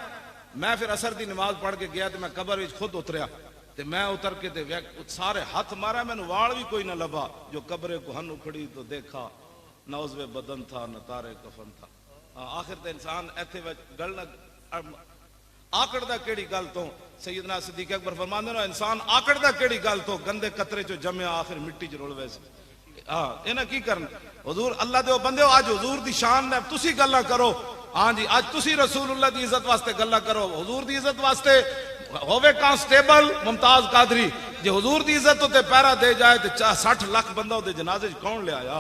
मैं फिर असर की नमाज पढ़ के गया तो मैं कबर में खुद उतरिया, ते मैं उतर के ते सारे हाथ मारा, मैंने वाल भी कोई ना लभा। जो कब्रे को हन उखड़ी तो देखा, नौजवे बदन था न तारे कफन था। आखिर तो इंसान इत्थे गल आकड़दा केड़ी गल तो? सैयदना सिद्दीक अकबर फरमांदे ने इंसान आकड़दा केड़ी गल तो? गंदे कतरे चो जमया आखिर मिट्टी च रुल वैसे। हाँ इन्हें की करना? हुजूर अल्लाह दे बंदे आज हुजूर दी शान ने तुसी गल्लां करो। हाँ जी आज तुसी रसूलुल्लाह दी इज्जत वास्ते गल्लां करो, हुजूर दी इज्जत वास्ते होवे कांस्टेबल मुमताज कादरी जे हुजूर दी इज्जत उत्ते पैरा दे जाए तो 60 लाख बंदा उहदे जनाजे च कौन ले आया?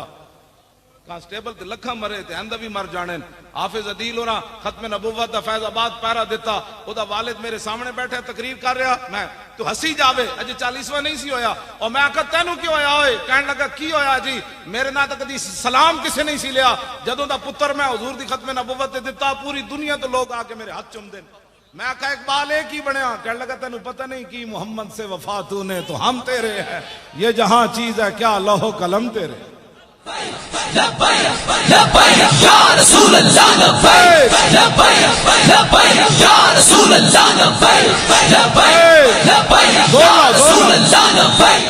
कांस्टेबल ते लखा मरे ते अंदा भी मर जाने। हाफिज अदील होना खत्म नबुव्वत दा फैजाबाद पैरा दिता, ओदा वालिद मेरे सामने बैठा तकरीर कर रहा। मैं तू हसी जावे अजे 40वां नहीं सी होया। और मैं आखा तेनू क्यों होया होए? कहने लगा की होया जी, मेरे ना तो कदी सलाम किसी नहीं सी लिया, जदों दा पुत्र मैं हुजूर दी खत्म नबुव्वत ते दिता पूरी दुनिया तो लोग आके मेरे हाथ चुमदे। मैं आखा इकबाल एक ही बनया। कहने लगा तेनू पता नहीं की मोहम्मद से वफा तूने तो हम तेरे है, ये जहां चीज है क्या लौह कलम तेरे। लब्बैक लब्बैक या रसूल अल्लाह लब्बैक लब्बैक लब्बैक या रसूल अल्लाह लब्बैक लब्बैक लब्बैक या रसूल अल्लाह लब्बैक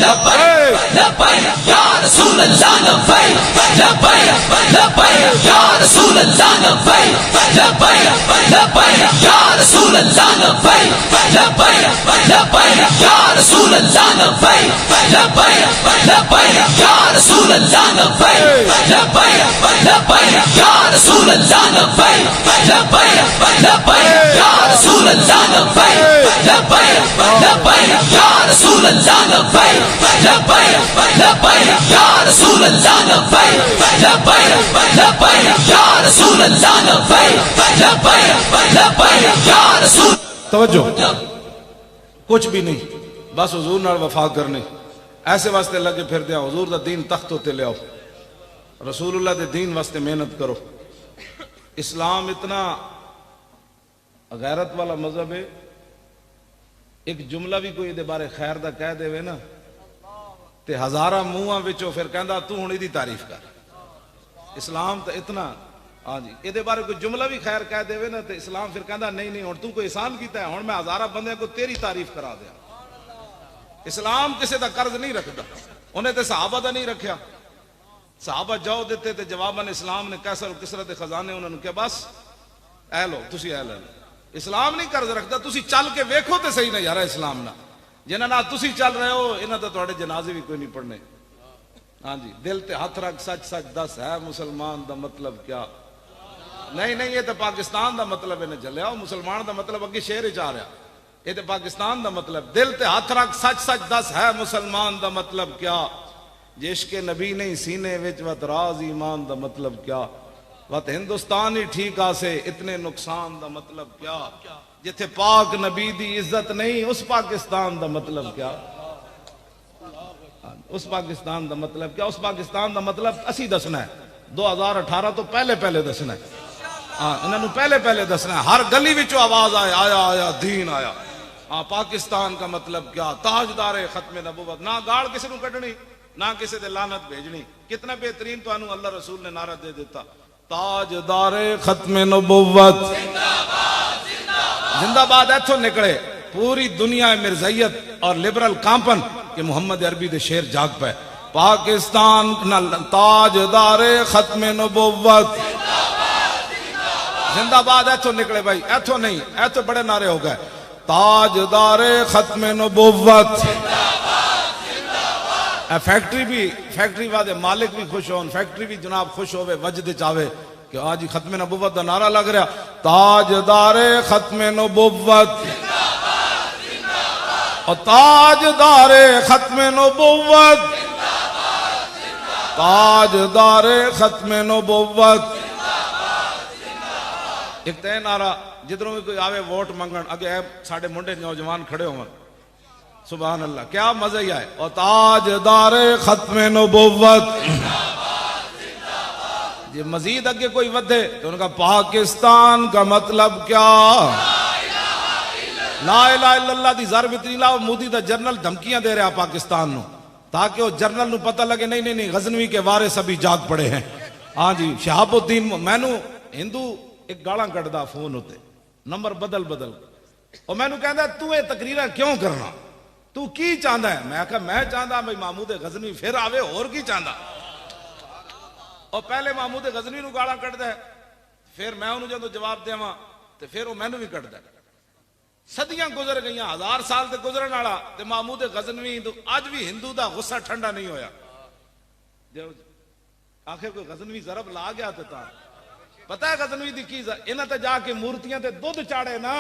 लब्बैक लब्बैक या रसूल अल्लाह लब्बैक लब्बैक लब्बैक या रसूल अल्लाह लब्बैक लब्बैक लब्बैक या रसूल अल्लाह लब्बैक लब्बैक लब्बैक या रसूल अल्लाह लब्बैक लब्बैक लब्बैक या रसूल अल्लाह लब्बैक लब्बैक लब्बैक या रसूल अल्लाह लब्बैक लब्बैक लब्बैक या रसूल अल्लाह लब्बैक लब्बैक लब्बैक या रसूल अल्लाह लब्बैक लब्बैक लब्बैक या रसूल अल्लाह लब्बैक लब्बैक लब्बैक या रसूल अल्लाह लब्बैक लब्बैक लब्बैक या रसूल। तवज्जो, कुछ भी नहीं, बस हुजूर नाल वफा करने ऐसे वास्ते लगे फिर दिया। हुजूर दा दीन तख्त उत्ते ले आओ, रसूलुल्लाह दे दीन वास्ते मेहनत करो। इस्लाम इतना गैरत वाला मजहब है, एक जुमला भी कोई दे बारे खैर दा कह देवे ना ते हजारा मुंहां विचों फिर कहंदा तू हुण इहदी तारीफ कर। इस्लाम तो इतना, हाँ जी ये बारे कोई जुमला भी खैर कह देवे ना तो इस्लाम फिर कहंदा नहीं नहीं हुण तू कोई एहसान कीता है, हुण मैं हजारा बंदे को तेरी तारीफ करा दिया। इस्लाम किसी का कर्ज नहीं रखता, उन्हें तो सहाबा का नहीं रखा। सहाबा जाओ देते थे जवाबन इस्लाम ने कैसर और किसरत के खजाने उन्होंने क्या बस ऐ लो तुसी ऐ ले लो। इस्लाम नहीं कर्ज रखता, तुसी चल के वेखो तो सही ना यार इस्लाम ना। जिन्हां नाल तुसी चल रहे हो इन्हां तो तुहाडे जनाजे भी कोई नहीं पढ़ने। हाँ जी, दिल ते हथ रख सच सच दस है मुसलमान दा मतलब क्या। नहीं नहीं, ये तो पाकिस्तान दा मतलब इन्हें चलिया, मुसलमान दा मतलब अगे शेर च आ रहा, ये तो पाकिस्तान दा मतलब। दिल ते हथ रख सच सच दस है मुसलमान दा मतलब क्या, जिसके नबी नहीं सीने विच वत राज ईमान दा मतलब क्या, वत हिंदुस्तान ही ठीक आसे इतने नुकसान दा मतलब क्या, जिथे पाक नबी दी इज्जत नहीं उस पाकिस्तान दा मतलब क्या। उस पाकिस्तान दा मतलब क्या, उस पाकिस्तान दा मतलब असी दसना है 2018 तो पहले पहले दसना है। हाँ, इन्होंने पहले पहले दसना है, हर गली विचों आवाज आए आया आया दीन आया। हाँ, पाकिस्तान का मतलब क्या, ताजदारे खत्मे नबुवत, ना गाल किसी को कढ़नी ना किसी दे लानत भेजनी। कितना बेहतरीन तुहानू अल्लाह रसूल ने नारा दे देता, ताजदारे खत्मे नबुवत जिंदाबाद। इथों निकले पूरी दुनिया मिर्जैयत और लिबरल कांपन कि मुहम्मद अरबी दे शेर जाग पे। पाकिस्तान ताजदारे खत्मे नबुवत जिंदाबाद। इथों निकले भाई, इथों नहीं, इथों बड़े नारे हो गए, ताजदारे खत्मे नबुवत। फैक्ट्री वाले मालिक भी खुश हो, फैक्ट्री भी जनाब खुश होवे, वजद चावे कि आज ही खत्मे नबुवत का नारा लग रहा, ताजदारे खत्मे नबुवत और ताजदारे खत्मे नबुवत, ताजदारे खत्मे नबुवत। एक तय नारा जिधरों भी कोई आवे वोट मंगन अगे साढ़े मुंडे नौजवान खड़े हो, सुभान अल्लाह, क्या मजा ही आए। और ताजदारे खत्मे नबुवत, ये मजीद अगे कोई वधे तो उनका पाकिस्तान का मतलब क्या, ला इलाहा इल्लल्लाह दी जरब इतनी लाओ। मोदी दा जर्नल धमकियां दे रहा पाकिस्तान नु, ताकि वो जर्नल नु पता लगे नहीं नहीं नहीं गजनवी के वारिस अभी जाग पड़े हैं। हाँ जी, शहाबुद्दीन मैनू हिंदू एक गाला कटदा फोन उत्ते नंबर बदल बदल, और मैनू कहंदा तू ये तकरीरां क्यों करना, तू की चाहता है। मैं कहा मैं चाहता भाई महमूद गजनवी फिर आवे, होर की चाहता। और पहले महमूद गजनवी नू गाला कटदा है, फिर मैं उन्होंने जो जवाब देवा तो फिर वो मैनू भी कटदा। सदियां गुजर गई, 1000 साल से गुजरन वाला, ते महमूद गजनवी अज भी हिंदू का गुस्सा ठंडा नहीं होया। आखिर कोई गजनवी जरब ला गया तो पता है गजनवी दी की, इन्हां ते जाके मूर्तियां ते दुध चाड़े ना,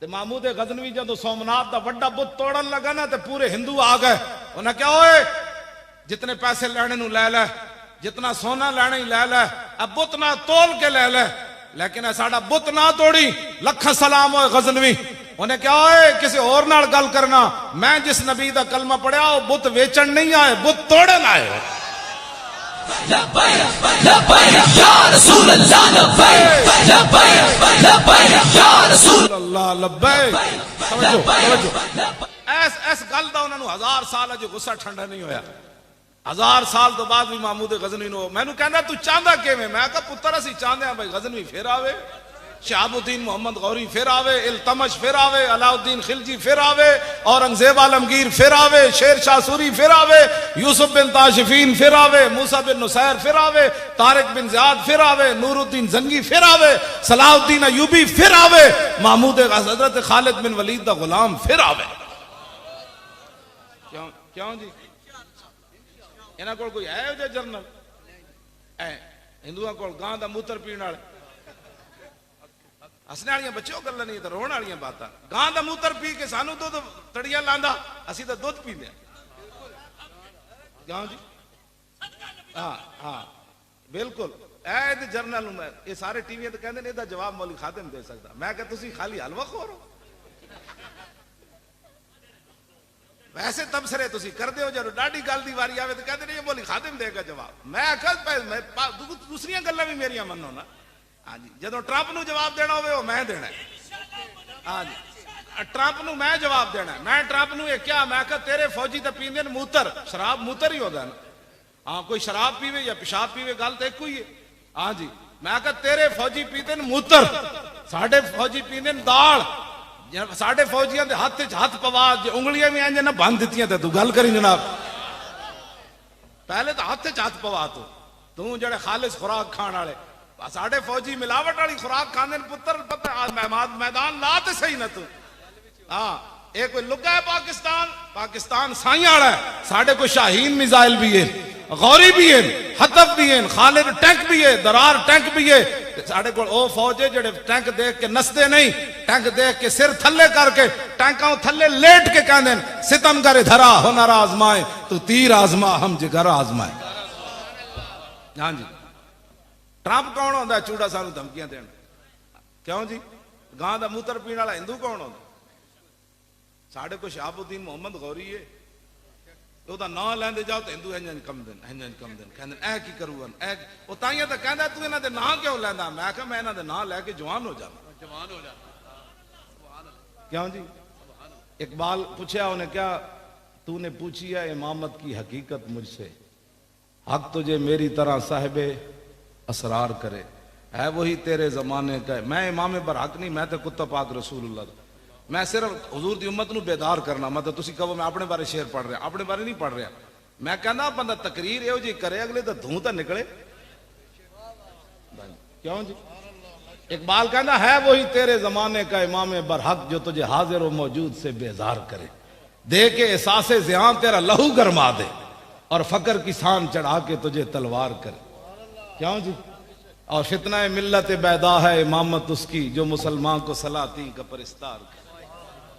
ते महमूद गजनवी जो सोमनाथ का वड्डा बुत तोड़न लगा ना, तो पूरे हिंदू आ गए। उन्हें क्या होए जितने पैसे लेने नू ले ले, जितना सोना लेने ही ले ले, अब बुत ना तोल के ले ले, लेकिन साडा बुत ना तोड़ी। लख सलाम होए गजनवी। उन्हें क्या होए किसी और नाल गल करना, मैं जिस नबी दा कलमा पढ़िया वो बुत वेचन नहीं आए, बुत तोड़न आए। इस गल का उन्होंने 1000 साल अज गुस्सा ठंडा नहीं होया। 1000 साल तो बाद भी महमूद गजनवी नो मैनू कहना तू चाहता किवें, मैं कहा पुत्र असीं चाहते हैं भाई गजनवी फिर आवे, शहाबुद्दीन मोहम्मद गौरी फिर आवे, इल्तमश फिर आवे, अलाउद्दीन खिलजी फिर आवे, औरंगजेब आलमगीर फिर आवे, शेर शाह सूरी फिर आवे, यूसुफ बिन ताशिफीन फिर आवे, मूसा बिन नुसैर फिर आवे, तारिक बिन ज़ियाद फिर आवे, नूरुद्दीन जंगी फिर आवे, सलाहुद्दीन अयूबी फिर आवे, महमूद हजरत खालिद बिन वलीद दा गुलाम फिर आवे। क्यों क्यों जी, इन्हां कोल कोई है जो जर्नल हिंदुओं को गां दा मूत्र पीण वाले हसने वाली बच्चे गल्लां नहीं, तो रोण वाली बातां। गां दा मूत्र पी के सानू दुध तड़ियां लांदा, असीं तो दुध पींदे क्यों जी। हाँ हाँ बिल्कुल, ऐ जर्नल ये सारे टीवी तो कहते हैं जवाब मौली खादिम दे सकता। मैं कहा तुसीं खाली हलवा खोर हो, वैसे तबसरे तुसी करते हो, जो डाडी गल की वारी आवे तो कहते नहीं मौली खादिम देगा जवाब। मैं दूसरिया गल्लां भी मेरिया मनो ना। हाँ जी, जो ट्रंप नू जवाब देना हो मैं देना। हाँ जी, ट्रंप नू मैं जवाब देना। मैं ट्रंप नू ये क्या, मैं कहा तेरे फौजी तो पींदे मूत्र, शराब मूत्र ही होता ना। हाँ, कोई शराब पीवे या पेशाब पीवे गल तो एक ही है। हाँ जी, मैं कहा तेरे फौजी पीते मूत्र, साढ़े फौजी पींदे दाल। साढ़े फौजियों के हाथ हाथ पवा, उंगलियां भी इंज ना बंद दित्तियां तू गल करी जनाब। पहले तो हाथ हाथ पवा तू जड़े खालिस खुराक खाने वाले, साढ़े फौजी मिलावट वाली खुराक खाने पुत्र पता मैदान ला तो सही ना तू। हाँ ये कोई लुका है पाकिस्तान? पाकिस्तान साई वाला है। साढ़े को शाहीन मिसाइल भी है, गौरी भी है, हतफ भी है, खालिद टैंक भी है, दरार टैंक भी है। साढ़े को ओ फौज है जेडे टैंक देख के नसते नहीं, टैंक देख के सिर थल्ले करके टैंकों थल्ले लेट के कहते सितम करे धरा हुनर आजमाए, तू तीर आजमा हम जिगर आजमाए। हाँ जी, ट्रंप कौन होता है चूड़ा सानू धमकियां देन? क्यों जी? गां दा मूत्र पीने वाला हिंदू कौन होता? साढ़े को शहाबुद्दीन मोहम्मद गौरी है, ਉਹਦਾ ਨਾਂ ਲੈਂਦੇ ਜਾਓ ਤੇ ਹਿੰਦੂ ਇੰਜ ਕੰਮ ਦੇਣ, ਇੰਜ ਕੰਮ ਦੇਣ, ਕਹਿੰਦੇ ਐ ਕੀ ਕਰੂਗਾ ਐ। ਉਹ ਤਾਈਆਂ ਤਾਂ ਕਹਿੰਦਾ ਤੂੰ ਇਹਨਾਂ ਦੇ ਨਾਂ ਕਿਉਂ ਲੈਂਦਾ? ਮੈਂ ਕਿਹਾ ਮੈਂ ਇਹਨਾਂ ਦੇ ਨਾਂ ਲੈ ਕੇ ਜਵਾਨ ਹੋ ਜਾਵਾਂ। ਜਵਾਨ ਹੋ ਜਾ। क्यों जी? इकबाल पूछा उन्हें, क्या तूने पूछी है इमामत की हकीकत मुझसे? हक तुझे मेरी तरह साहिबे असरार करे, है वही तेरे जमाने का। मैं इमाम बरहक नहीं, मैं तो कुत्ता पाक रसूलुल्लाह। मैं सिर्फ हुजूर दी उम्मत नूं बेदार करना। मतलब तुसी कहो मैं अपने बारे शेर पढ़ रहा, अपने बारे नहीं पढ़ रहा। मैं कहना बंदा तकरीर इहो जी करे अगले तो धूं तो निकले। क्यों जी? इकबाल कहना है वही तेरे जमाने का इमाम बरहक जो तुझे हाजिर व मौजूद से बेजार करे, दे के एहसास ज़ियां तेरा लहू गरमा दे और फकर की सान चढ़ा के तुझे तलवार करे। क्यों जी? और फितना मिल्लत बैदा है इमामत उसकी जो मुसलमान को सलाती का परिस्तार करे।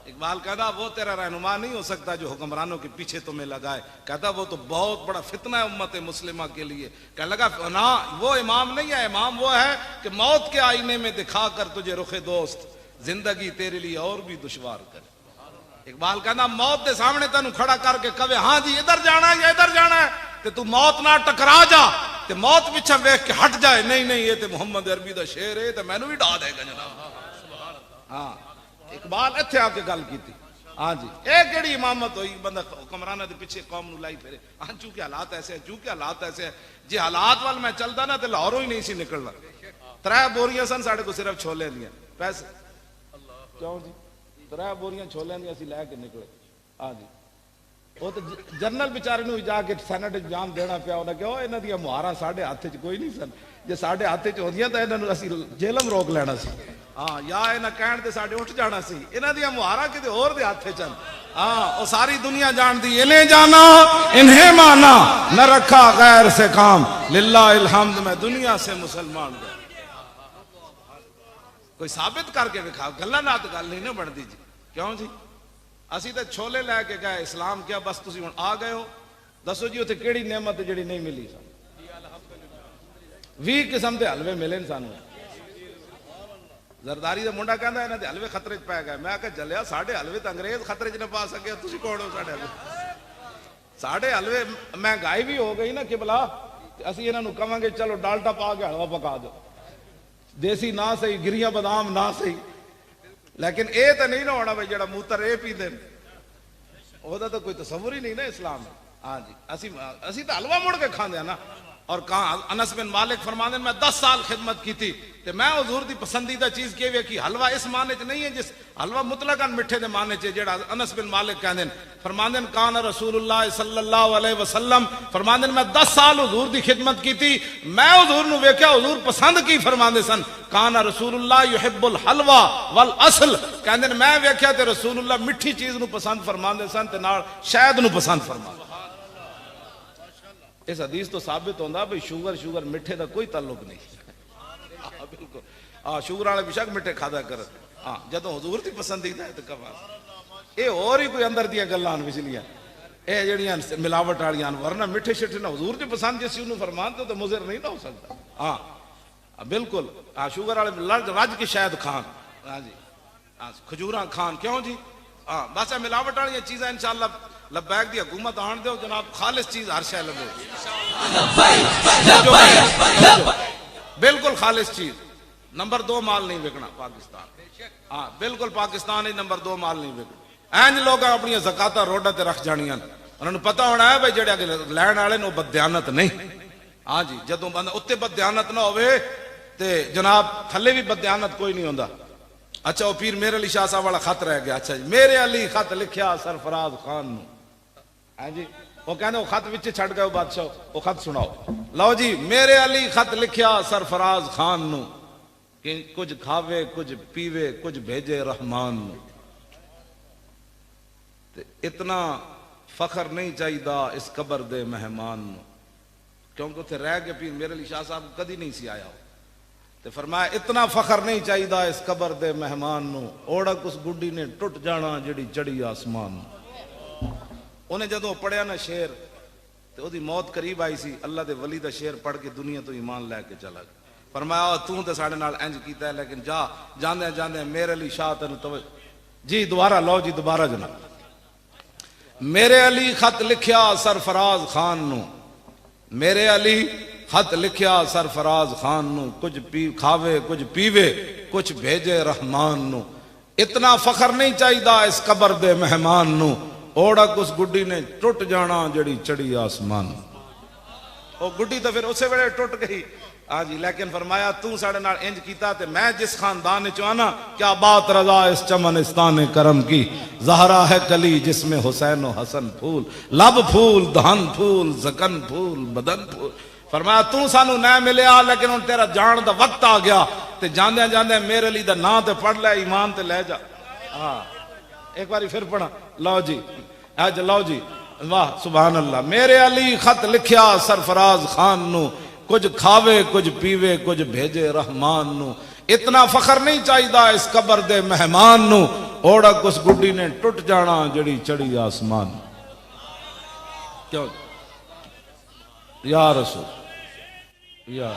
इकबाल कहता वो तेरा रहनुमा नहीं हो सकता जो हुक्मरानों के पीछे तुम्हें लगाए। कहता वो तो बहुत बड़ा फितना है उम्मत मुस्लिमा के लिए। कह लगा ना वो इमाम नहीं है, इमाम वो है कि मौत के आईने में दिखा कर तुझे रुखे दोस्त जिंदगी तेरे लिए और भी दुश्वार करे। इकबाल कहना मौत के सामने तेन खड़ा करके कवे हाँ जी इधर जाना है या इधर जाना है, तो तू मौत ना टकरा जा, तो मौत पिछा वेख के हट जाए। नहीं नहीं ये तो मोहम्मद अरबी का शेर है, तो मैनू भी डा देगा जनाब। हाँ इकबाल इत्थे आके गल की। हाँ जी, एक केड़ी इमामत हुई बंदा हुक्मराना के पीछे कौम नूं लाई फिरे। हाँ चूंकि हालात ऐसे है, चूंकि हालात ऐसे है। जे हालात वाल मैं चलता ना तो लाहौरों ही नहीं सी निकलना। 3 बोरियां सन साढ़े को सिर्फ छोले दियां पैसे। क्यों जी? 3 बोरियां छोले दियां असीं लैके निकले। हाँ जी, वो तो जनरल बेचारे नूं जाके सैनेट एग्जाम देना पिया। उन्हें कहा इन्हां दियां मुहारां साढ़े हाथ च कोई नहीं सन, जे साढ़े हाथ च होंदियां तां इन्हां नूं असीं जेलम रोक लेना सी। हाँ या इन्हें कहण ते साडे उठ जाना सी। इन्हां दियां मुहारां किते होर दे हाथ चन। हाँ वो सारी दुनिया जानती, इन्हें जाना इन्हें माना, न रखा गैर से काम, लिल्लाहिल हम्द मैं दुनिया से मुसलमान गया। कोई साबित करके दिखा, गल्ला नात गल नहीं ना बनती जी। क्यों जी? असी तो छोले लैके गए इस्लाम क्या बस तुसी हुण आ गए हो। दसो जी उत्थे केड़ी नेमत जिहड़ी नहीं मिली सन? 20 किस्म के हलवे मिले सानू। जरदारी का मुंडा कहता इन्होंने हलवे खतरे च पै गए। मैं क्या जलिया साढ़े हलवे तो अंग्रेज खतरे च नहीं पा सके, तुम कौन हो साढ़े हलवे? साढ़े हलवे महंगाई भी हो गई ना कि भला असी इन्हों कहांगे चलो डाल्टा पा के हलवा पका दो, देसी ना सही गिरिया बादाम ना सही, लेकिन ये तो नहीं ना होना भाई जो मूत्र ये पीते ओदा तो कोई तस्वुर ही नहीं ना इस्लाम। हाँ जी, असी तो हलवा मुड़ के खाते ना। और कहा अनस बिन मालिक फरमाते मैं 10 साल खिदमत की थी, तो मैं हुजूर दी पसंदीदा चीज के कि हलवा इस माने च नहीं है जिस हलवा मुतलकन मिठे दे माने च जेड़ा अनस बिन मालिक कहंदे फरमांदे कान रसूलुल्लाह सल्लल्लाहु अलैहि वसल्लम फरमांदे मैं 10 साल हुजूर दी खिदमत की थी, मैं हुजूर नु वेख्या हुजूर पसंद की फरमांदे सन कान रसूलुल्लाह युहिब्बुल हलवा वल असल। कहंदे मैं वेख्या ते रसूलुल्लाह मिठी चीज नु पसंद फरमांदे सन ते नाल शहद नु पसंद फरमांदे। इस हदीस तो साबित होता भाई शुगर मिठे का कोई ताल्लुक नहीं। बिल्कुल हाँ शुगर वाले बेशक मिठे खादा कर। हाँ जो हजूर की पसंदीदा है तो कमाल ये और ही कोई अंदर दियां गल्लां पिछलियां ये जड़ियां मिलावट वालियां वरना मिठे शिठे ना हजूर की पसंद जिस उन्होंने फरमाते तो मुजर नहीं ना हो सकता। हाँ बिल्कुल हाँ शुगर वाले रज के शायद खान। हाँ जी हाँ खजूरा खान। क्यों जी? हाँ बस मिलावट वाली चीज़ा इंशाअल्लाह लब्बैक दी हुकूमत आन दो जनाब, खालिस चीज हर शय लगे, बिल्कुल खालिस चीज। नंबर 2 माल नहीं बिकना पाकिस्तान। हाँ बिल्कुल पाकिस्तान ही नंबर 2 माल नहीं बिकना। इंज लोग अपनी ज़कात रोडा ते रख जानियां, उन्होंने पता होना है भाई जेड़े लैण वाले ने बदयानत नहीं। हाँ जी जदों बंदा उत्ते बदयानत ना होवे ते जनाब थले भी बदयानत कोई नहीं होंदा। अच्छा वो पीर मेरे अली शाह साहब वाला खत रह गया। अच्छा जी मेरे अली खत लिखिया सरफराज खान नू। हाँ जी वो कहने वो खत विच छड़ गए बादशाह, वो खत सुनाओ। लो जी मेरे अली खत लिखिया सरफराज खान नू कि कुछ खावे कुछ पीवे कुछ भेजे रहमान नू। ते इतना फखर नहीं चाहिए इस कबर दे मेहमान नू, क्योंकि उत्थे रह के पीर मेरे अली शाह साहब कदी नहीं सी आया। ते फरमाया इतना फखर नहीं चाहिए इस कबर दे मेहमान नू, ओढ़क उस गुड्डी ने टुट जाना जिहड़ी चढ़ी आसमान। उन्हें जदों पढ़िया ना शेर ते ओदी मौत करीब आई सी, अल्लाह दे वली दा शेर पढ़ के दुनिया तो ईमान लैके चला गया। फरमाया तू तो साढ़े नाल इंज कीता है, लेकिन जा जांदे जांदे मेरे अली शाह तेन तवज्जो जी दोबारा लो जी दोबारा जनाब। मेरे अली खत लिखिया सरफराज खान नू, मेरे अली खत लिखिया सरफराज खान नू, कुछ पी खावे कुछ पीवे कुछ भेजे रहमान नू। इतना फखर नहीं चाहिए इस कबर दे मेहमान नू, ओढ़क उस गुड्डी ने टुट जाना जड़ी चढ़ी आसमान। वो गुड्डी तो फिर उसे वेले टुट गई। हाँ जी, लेकिन फरमाया तू साढ़े नाल इंज कीता ते मैं जिस खानदान चो आना, क्या बात रजा इस चमनिस्तान करम की, ज़हरा है कली जिसमें हुसैन और हसन फूल, लब फूल धन फूल जकन फूल बदन फूल। फरमाया तू सानू न मिलिया, लेकिन हुण तेरा जान दा वक्त आ गया, ते जांदे जांदे मेरे अली दा नां ते पढ़ ले, ईमान ते ले जा। हाँ एक बारी फिर पढ़ा, लो जी आज लो जी, वाह सुभान अल्लाह। मेरे अली खत लिखिया सरफराज खान नू, कुछ खावे कुछ पीवे कुछ भेजे रहमान नू। इतना फखर नहीं चाहिए इस कबर दे मेहमान नू, ओढ़क उस गुड्डी ने टुट जाना जड़ी चढ़ी आसमान। क्यों या रसूल या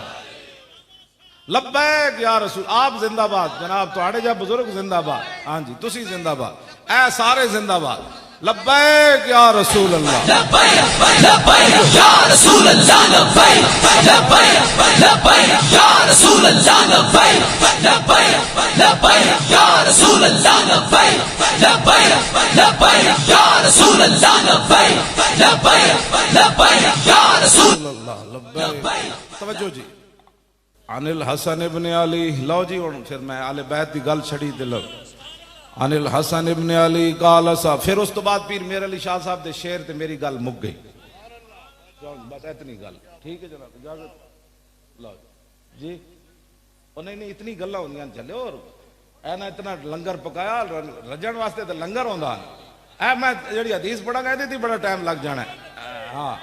लब्बैक या रसूल, आप जिंदाबाद जनाब, तुहाडे जा बुजुर्ग जिंदाबाद। हाँ जी तुसी जिंदाबाद, ऐ सारे जिंदाबाद। लब्बैक या रसूल अल्लाह, लब्बैक लब्बैक या रसूल अल्लाह, लब्बैक लब्बैक लब्बैक या रसूल अल्लाह, लब्बैक लब्बैक लब्बैक या रसूल अल्लाह, लब्बैक लब्बैक लब्बैक या रसूल अल्लाह, लब्बैक लब्बैक लब्बैक या रसूल अल्लाह लब्बैक। तवज्जो जी, अनिल हसन इब्ने अली, लो जी हुण फिर मैं आले बैत की गल छड़ी ते लो। अनिल हसन इब्ने अली काल सा, फिर उस तो बाद पीर मेरे अली शाह साहब दे शेर ते मेरी गल मुक गई। बस इतनी गल ठीक है जनाब, इजाजत लो जी। और नहीं नहीं इतनी गल्लां होंदियां चले, और ऐ ना इतना लंगर पकाया रजन वास्ते तो लंगर होंदा ऐ। मैं जेहड़ी हदीस पढ़ांगा इहदे ते बड़ा टाइम लग जाना है। हाँ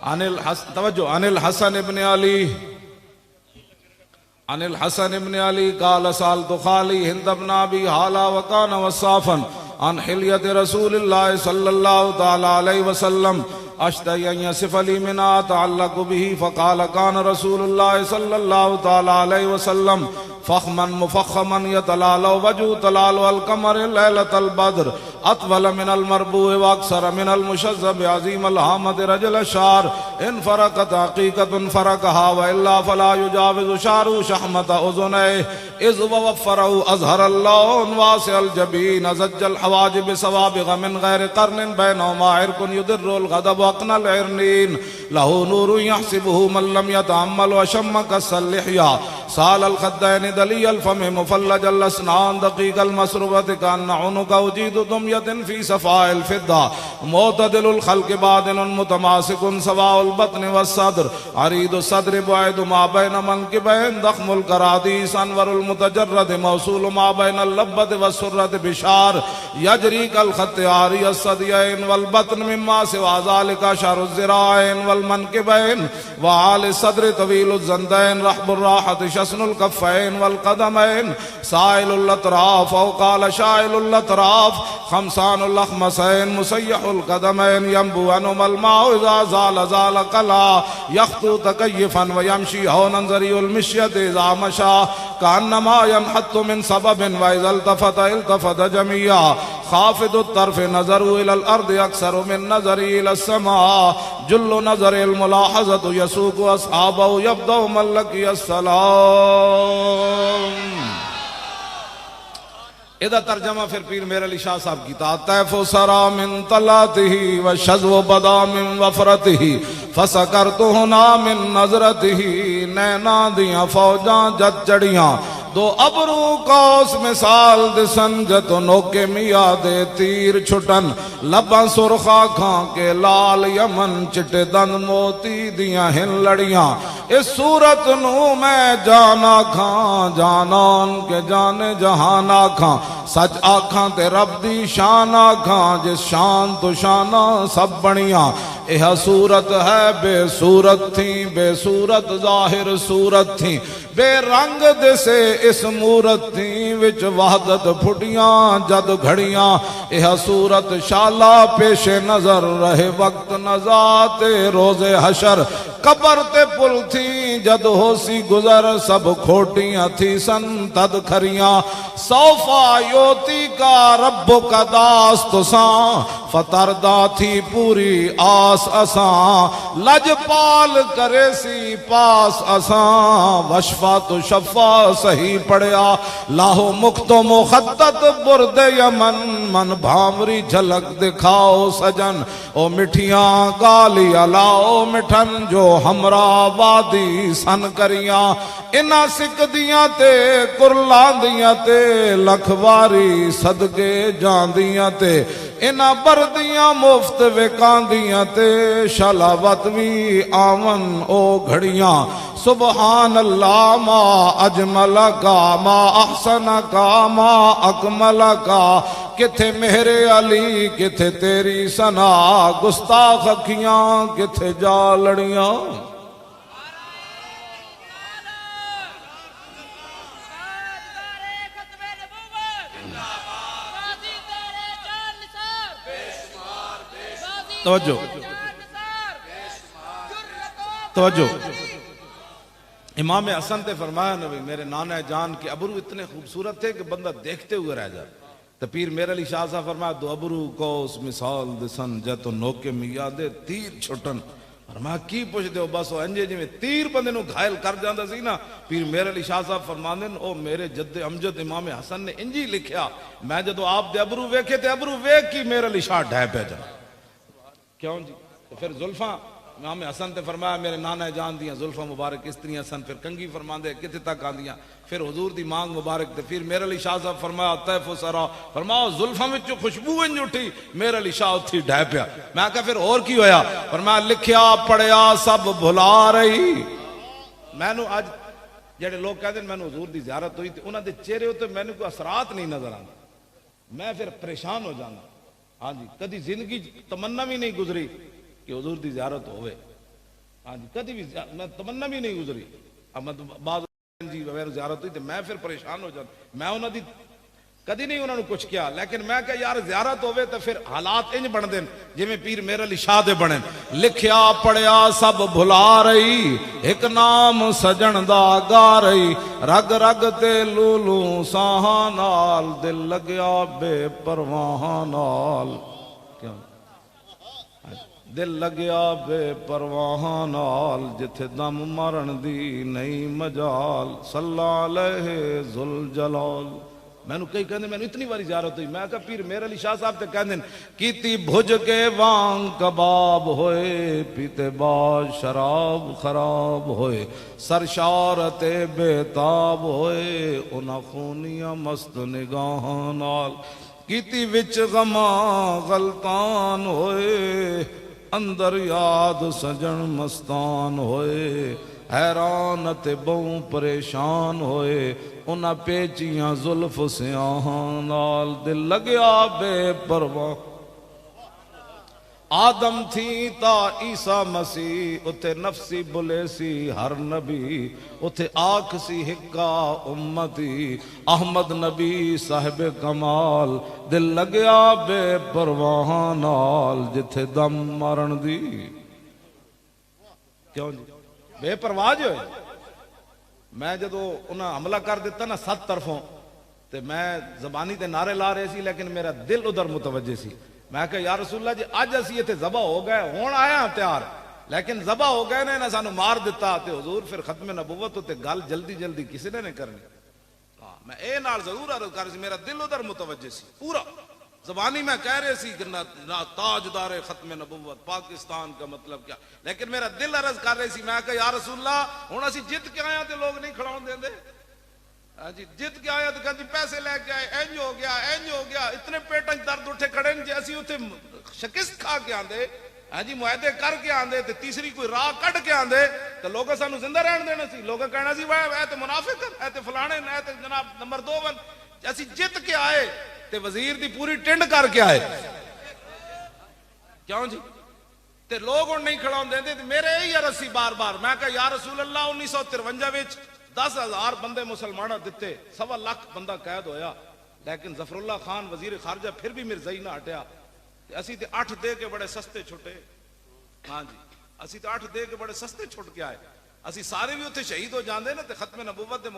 अनिल हसन, तवज्जो, अनिल हसन इब्ने अली, अनिल हसन इब्ने अली काल साल तो खाली हिंदबना भी हाला वकान वसाफन अन हिलियत रसूलिल्लाह सल्लल्लाहु ताला अलैहि वसल्लम अश्तयन सिफली मिना तअल्लक बिही फकाल कान रसूलुल्लाह सल्लल्लाहु ताला अलैहि वसल्लम फखमन मुफखमन यतलालो वजू तलालो अल कमर लैलतल बद्र अतवल मिनल मरबूए व अक्सर मिनल मुशज़्ज़ब अज़ीम अल हामद रजल शार इन फरकत हकीकतुन फरकहा व इल्ला फला युजाविज़ु शारु शहमत उज़ुनै इज़ वफ़रहु अज़हर अल्लाह वासिअल जबीन ज़ज्जल हवाजिब सवाबिग मिन गैर कर्निन बैनहुमा इरकुन युदिर्रुल गदब वक़नल इरनीन लहू नूरुन यहसिबुहु मन लम यतअम्मल व शम्म कस्सल लिहया सालल खद्दैन दलियल फम मुफल्लजल अस्नान दक़ीक़ल मसरूबत कान उनुका उजीदु दुमयतिन फी सफ़ाइल फिद्दा मुअतदिलुल खल्क़ बादिनुन मुतमासिकुन सवाउल बत्न वस्सद्र अरीदुस सद्र बुअद मा बैन मनकिबैन दख़मुल करादीस अनवरुल मुतजर्रद मौसूल मा बैनल लब्बत वस्सुर्रत बिशार यजरी कल खत्त आरियस सदियैन वल बत्न मिम्मा सिवा ज़ालिका शरुज़ ज़िराइन वल मनकिबैन व आल सद्र तवीलुज़ ज़ंदैन रहबुर राहत शस्नुल कफ़ैन वल कदमैन साइलुल अतराफ औ क़ाल शाइलुल अतराफ खमसानुल अख़मसैन मुसय्यहुल कदमैन यंबु अनुमल माउ इज़ा ज़ाल ज़ाल कला यख्तु तकय्युफन व यमशी हौनन ज़रियुल मिश्यत इज़ा मशा कान्नमा यनहत्तु मिन सबबिन व इज़ा इल्तफ़त जमिया खाफ़िदुत तर्फ़ नज़रु इलल अर्द अक्सरु मिन नज़रि इलस समा जुल्लु नज़रिल मुलाहज़तु यसूक़ु अस्हाबहु यब्दउ मल्लकी अस्सलाम। इधर तर्जमा फिर पीर मेरे अली शाह साहब की तैफ़ो सरा मिन तलातिही व शज़्व बदा मिन वफ़रतिही फसकरतुहुना मिन नज़रतिही नैना दियां फौजां जद चढ़ियां दो अबरू कौस मिसाल दिसन जतो नोके मिया दे तीर छुटन लबा सुरखा खां के लाल यमन चिटे दंद मोती दियां हिन लड़ियां इस सूरत नू मैं जाना खां जानान के जाने जहान आखां सच आखां ते रब दी शान आखां जिस शान तो शाना सब बनिया यह सूरत है बेसूरत थी बेसूरत जाहिर सूरत थी बेरंग दिसे इस मूरत थी विच वहदत फुटियां जद घड़ियां यह सूरत शाला पेशे नजर रहे वक्त नजाते रोजे हशर कबर ते पुल थी जद होसी गुजर सब खोटियां थी सन तद खरियां सौफा योती का रब्बो का दास तुसा फतरदा थी पूरी आस असा लजपाल करे सी पास असा वशफा तो शफा सही पड़िया लाहो मुख्तो मुखद्दत बुरदे यमन मन भामरी झलक दिखाओ सजन ओ मिठियां गालियां लाओ मिठन जो हमरा वादी सन करियां इना सिकदियां ते कुरलांदियां ते लखवारी सदके जांदियां ते इना बरदियां मुफ्त विकांदियां ते शलावत भी आवन ओ घड़ियां सुबहान अल्लाह मा अजमल का मा अहसन का मा अकमल का किथे मेहरे अली किथे तेरी सना गुस्ताख अखियां किथे जा लड़ियां तवज्जो तवज्जो इमाम हसन ते फरमाया न भाई मेरे नाना जान के अबरू इतने खूबसूरत थे कि बंदा देखते हुए रह जाए तो पीर मेरे अली शाह साहब फरमाया दो अबरू को उस मिसाल दिसन जतो नोके मिया दे तीर छुटन फरमाया की पुछदे हो बस अंजे जिवें तीर बंदे नु घायल कर जांदा सी ना पीर मेरे अली शाह साहब फरमांदे ओ मेरे जद्दे अमजद इमाम हसन ने इंजी लिखया मैं जदों आप दे अबरू वेखे ते अबरू वेख की मेरे अली शाह ढह पे जा क्यों जी तो फिर जुल्फा इमाम हसन ते फरमाया मेरे नाना जान दियां जुल्फा मुबारक किस तरह सन फिर कंगी फरमांदे किथे तक आंदियां फिर हुजूर दी मांग मुबारक ते फिर मेरे अली शाह साहब फरमाया तैफ सरा फरमाओ जुल्फा विच खुशबू इंज उठी मेरे अली शाह उठी ढह पिया मैं कहा फिर और की होया फरमाया लिखया पढ़िया सब भुला रही मैनू अज जेडे लोग कहते मैनू हुजूर दी ज़ियारत हुई ते उन्हां दे चेहरे उत्ते मैनू कोई असरात नहीं नजर आंदे मैं फिर परेशान हो जाना हाँ जी कदी जिंदगी तमन्ना भी नहीं गुजरी कि हुजूर दी ज़ियारत होवे हाँ जी कदी भी मैं तमन्ना भी नहीं गुजरी अब मैं बाद जी वगैरह ज़ियारत हुई तो मैं फिर परेशान हो जाता मैं उन्होंने कदी नहीं उन्होंने कुछ किया लेकिन मैं क्या यार ज़ियारत होवे तो फिर हालात इंज बन देन जिवें पीर मेरे अली शाह दे बने लिखया पढ़िया सब भुला रही एक नाम सजन दा गा रही रग रग ते लूलू साहां नाल दिल लगया बेपरवाह नाल क्यों दिल लगया बेपरवाह नाल जिथे दम मारन दी नहीं मजाल सल्ला अलैहि जुल जलाल मैनू कई कहते मैंने इतनी बारी ज़ियारत हुई मैं कहा पीर मेरे अली शाह साहब ते कहते कीती भुज के वांग कबाब होए पीते बाद शराब खराब होए सरशार ते बेताब होए उन्हां खूनियां मस्त निगाहां नाल कीती विच गमा गलतान होए अंदर याद सजन मस्तान होए हैरान ते बहु परेशान होए उन्हां पेचियां जुल्फ स्याहां नाल दिल लगया बेपरवाह आदम थी ता ईसा मसीह उथे नफसी बुले सी हर नबी उथे आख सी हिक्का उम्मती अहमद नबी साहिब कमाल दिल लगया बेपरवाह नाल जिथे दम मारन दी क्यों जी बेपरवाह जो मैं जदों उन्हें हमला कर दिता ना 7 तरफों तो मैं जबानी ते नारे ला रहे सी लेकिन मेरा दिल उधर मुतवज्जे सी मैं कहा या रसूलल्लाह जी अज असी इत्थे ज़बा हो गए हुण आया तैयार लेकिन ज़बा हो गए ने ना सानू मार दिता ते हुजूर फिर खत्म नबुवत ते गल जल्दी जल्दी किसी ने नहीं करनी हाँ मैं ए नाल जरूर अर्ज कर सी मेरा दिल उधर मुतवज्जे सी पूरा जबानी में कह रहे सी कि ना ताजदार खत्म नबुवत पाकिस्तान का मतलब क्या लेकिन मेरा दिल अर्ज कर रहे सी मैं कहा या रसूलल्लाह हुण असी जित के आया ते लोग नहीं खड़ाउण देंदे हाँ जी जित के आया तो कहती पैसे लेके आए इंज हो गया इतने पेट दर्द उठे खड़े ने जे असी उथे शिकस्त खा के आंदे हाँ जी मुआहदे करके आंदे ते तीसरी कोई राह कट के आंदे तो लोग सानू जिंदा रहन देना सी लोग कहना सी वाह ते मुनाफिक है ते फलाने ने ते जनाब नंबर 2 वन असी जित के आए ते वजीर दी पूरी टिंड करके आए क्यों जी ते लोग हुण नहीं खड़ाउण देंदे ते मेरे यही अरसी बार मैं कहा या रसूल अल्लाह 1953 विच 10,000 बंदे मुसलमान दिते 1.25 लाख बंदा कैद होया लेकिन जफरुल्ला खान वजीर खारजा फिर भी मिर्जाई ना हटिया असी ते 8 दे के बड़े सस्ते छुटे हाँ जी असी तो 8 दे के बड़े सस्ते छुट के आए असी सारे भी उत्थे शहीद हो जाते ना तो खत्म नबूवत दे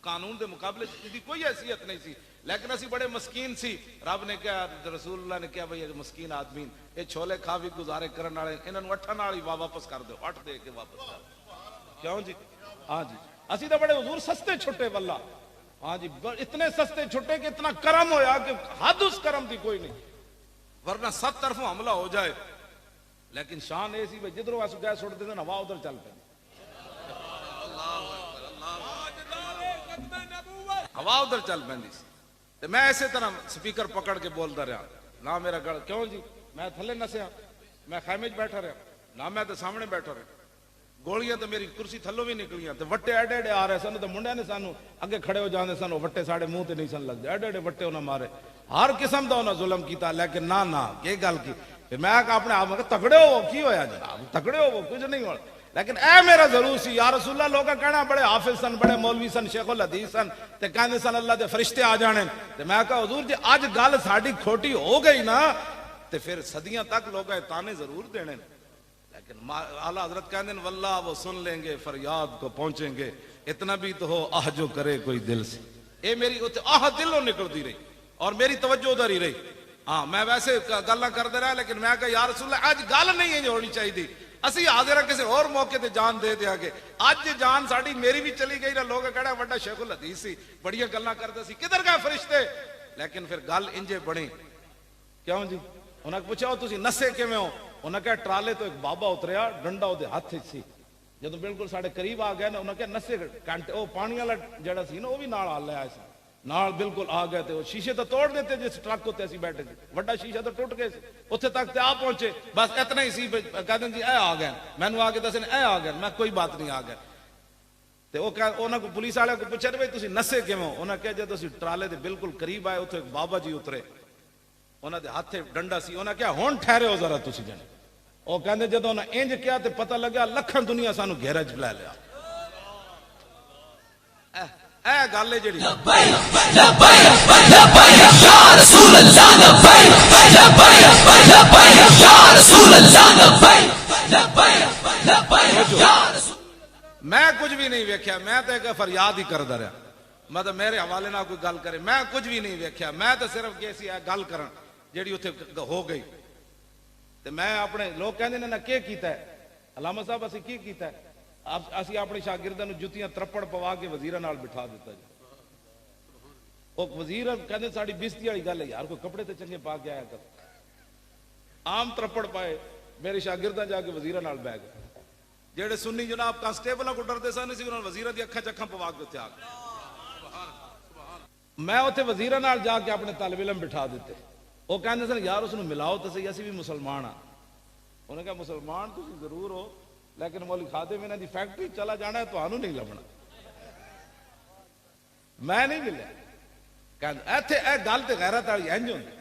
कानून के मुकाबले इसकी कोई हैसियत नहीं सी लेकिन असी बड़े मस्कीन सी रब ने क्या रसूलुल्लाह ने क्या भाई मस्कीन आदमी ये छोले खा भी गुजारे करने वाले इन्होंने 8 नाल ही वापस कर दो 8 दे के वापस कर दो क्यों जी हाँ जी असी तो बड़े हुजूर सस्ते छुट्टे वल्ला हाँ जी इतने सस्ते छुट्टे कि इतना करम होया कि हद उस करम की कोई नहीं वरना 7 तरफों हमला हो जाए लेकिन शान ये सी भाई जिधरों अस गैस सुट देते हवा उधर चल पे हवा उधर चल पैंदी मैं इसे तरह स्पीकर पकड़ के बोलता रहा ना मेरा गल क्यों जी मैं थले नसया मैं खैमे च बैठा रहा ना मैं तो सामने बैठा रहा गोलियां तो मेरी कुर्सी थल्लों भी निकलियां तो वट्टे एडे एडे आ रहे सन तो मुंडिया ने सानू अगे खड़े हो जाते सन वट्टे साढ़े मुंह ते नहीं सन लगते एडे एडे वट्टे उन्हें मारे हर किस्म का उन्हें जुल्म किया लेकिन ना ये गल की फिर मैं अपने आप में तगड़े हो की होया जनाब तगड़े हो कुछ नहीं हो लेकिन ए मेरा जरूर सी या रसूलुल्लाह लोग कहना बड़े हाफिज सन बड़े मौलवी सन शेखुल हदीस सन ते कहंदे सन अल्लाह दे फरिश्ते आ जाने ते मैं कहा हुजूर जी अज गल साडी खोटी हो गई ना ते फिर सदियां तक लोग ताने जरूर देने लेकिन आला हजरत कहते हैं वल्लाह वो सुन लेंगे फरियाद को पहुंचेंगे इतना भी तो हो आह जो करे कोई दिल से ये मेरी आह दिलों निकलती रही और मेरी तवज्जो उधर ही रही हाँ मैं वैसे गल्लां करते रहा लेकिन मैं कहा यार रसूल अज गल नहीं है होनी चाहिए असी हाजिर किसी और मौके ते जान दे देंगे अज जान साड़ी मेरी भी चली गई ना लोग कहना बड़ा शेखुल हदीस सी बड़ियां गल्लां करते सी किधर गए फरिश्ते लेकिन फिर गल इंजे बनी क्यों जी उन्हें पूछा तुसी नसे किवें हो उन्हें कहा ट्राले तो एक बाबा उतरिया डंडा उहदे हथ च सी जदों बिल्कुल साडे करीब आ गया ना उन्हें कहा नसे घंटे वो पानी वाला जड़ा सी ना वो भी नाल आ लिया सी नाल बिल्कुल आ गए थे शीशे तो तोड़ देते जिस ट्रक उत्ते असीं बैठे थे वड्डा शीशा तो टुट गए उत्थे तक ते आ पहुंचे बस इतना ही सी कहते जी ए आ गए मैनू आके दसन ए आ गए मैं कोई बात नहीं आ गया ते उन्होंने पुलिस वाले को पूछा भाई तुसीं नसे किवें उन्हें कहा जो तुसीं ट्राले दे बिल्कुल करीब आए उत्थे एक बाबा जी उतरे उन्होंने हाथे डंडा सी उन्हें क्या हुण ठहरे हो जरा तुसीं जने वो कहते जदों उन्हें इंज किया तो पता लगा लखन दुनिया सानू घेरे च लै लिया गल है जी मैं कुछ भी नहीं वेख्या मैं तो एक फरियाद ही करता रहा मतलब मेरे हवाले ना कोई गल करे मैं कुछ भी नहीं वेख्या मैं तो सिर्फ कैसी है गल कर जी उत्थे हो गई तो मैं अपने लोग कहते ना क्या किया अलामा साहब असी की किया असी अपने शागिर्दां नूं जुत्तियां त्रप्पड़ पवा के वजीरां नाल बिठा दिता जी वो वजीर कहते साड़ी बेइज्जती वाली गल है यार कोई कपड़े तो चंगे पा के आया कर आम त्रप्पड़ पाए मेरे शागिर्दां जाके वजीरां नाल बह गए जेड़े सुन्नी जनाब कांस्टेबलों को डरते सन उन्होंने वजीरां दी अखां चखां पवा के उत्थे आ गए मैं उत्थे वजीरां नाल जाके अपने तालिब इलम बिठा दिते वो कहते सन यार उसनूं मिलाओ तो सही असीं भी मुसलमान हाँ उन्हें कहा मुसलमान तुसीं जरूर हो लेकिन मौली खादिम इन्हां दी फैक्ट्री चला जाना है तुहानूं नहीं लभना मैं नहीं मिलिया कहते इत्थे ए गल ते गैरत वाली इंज हुंदी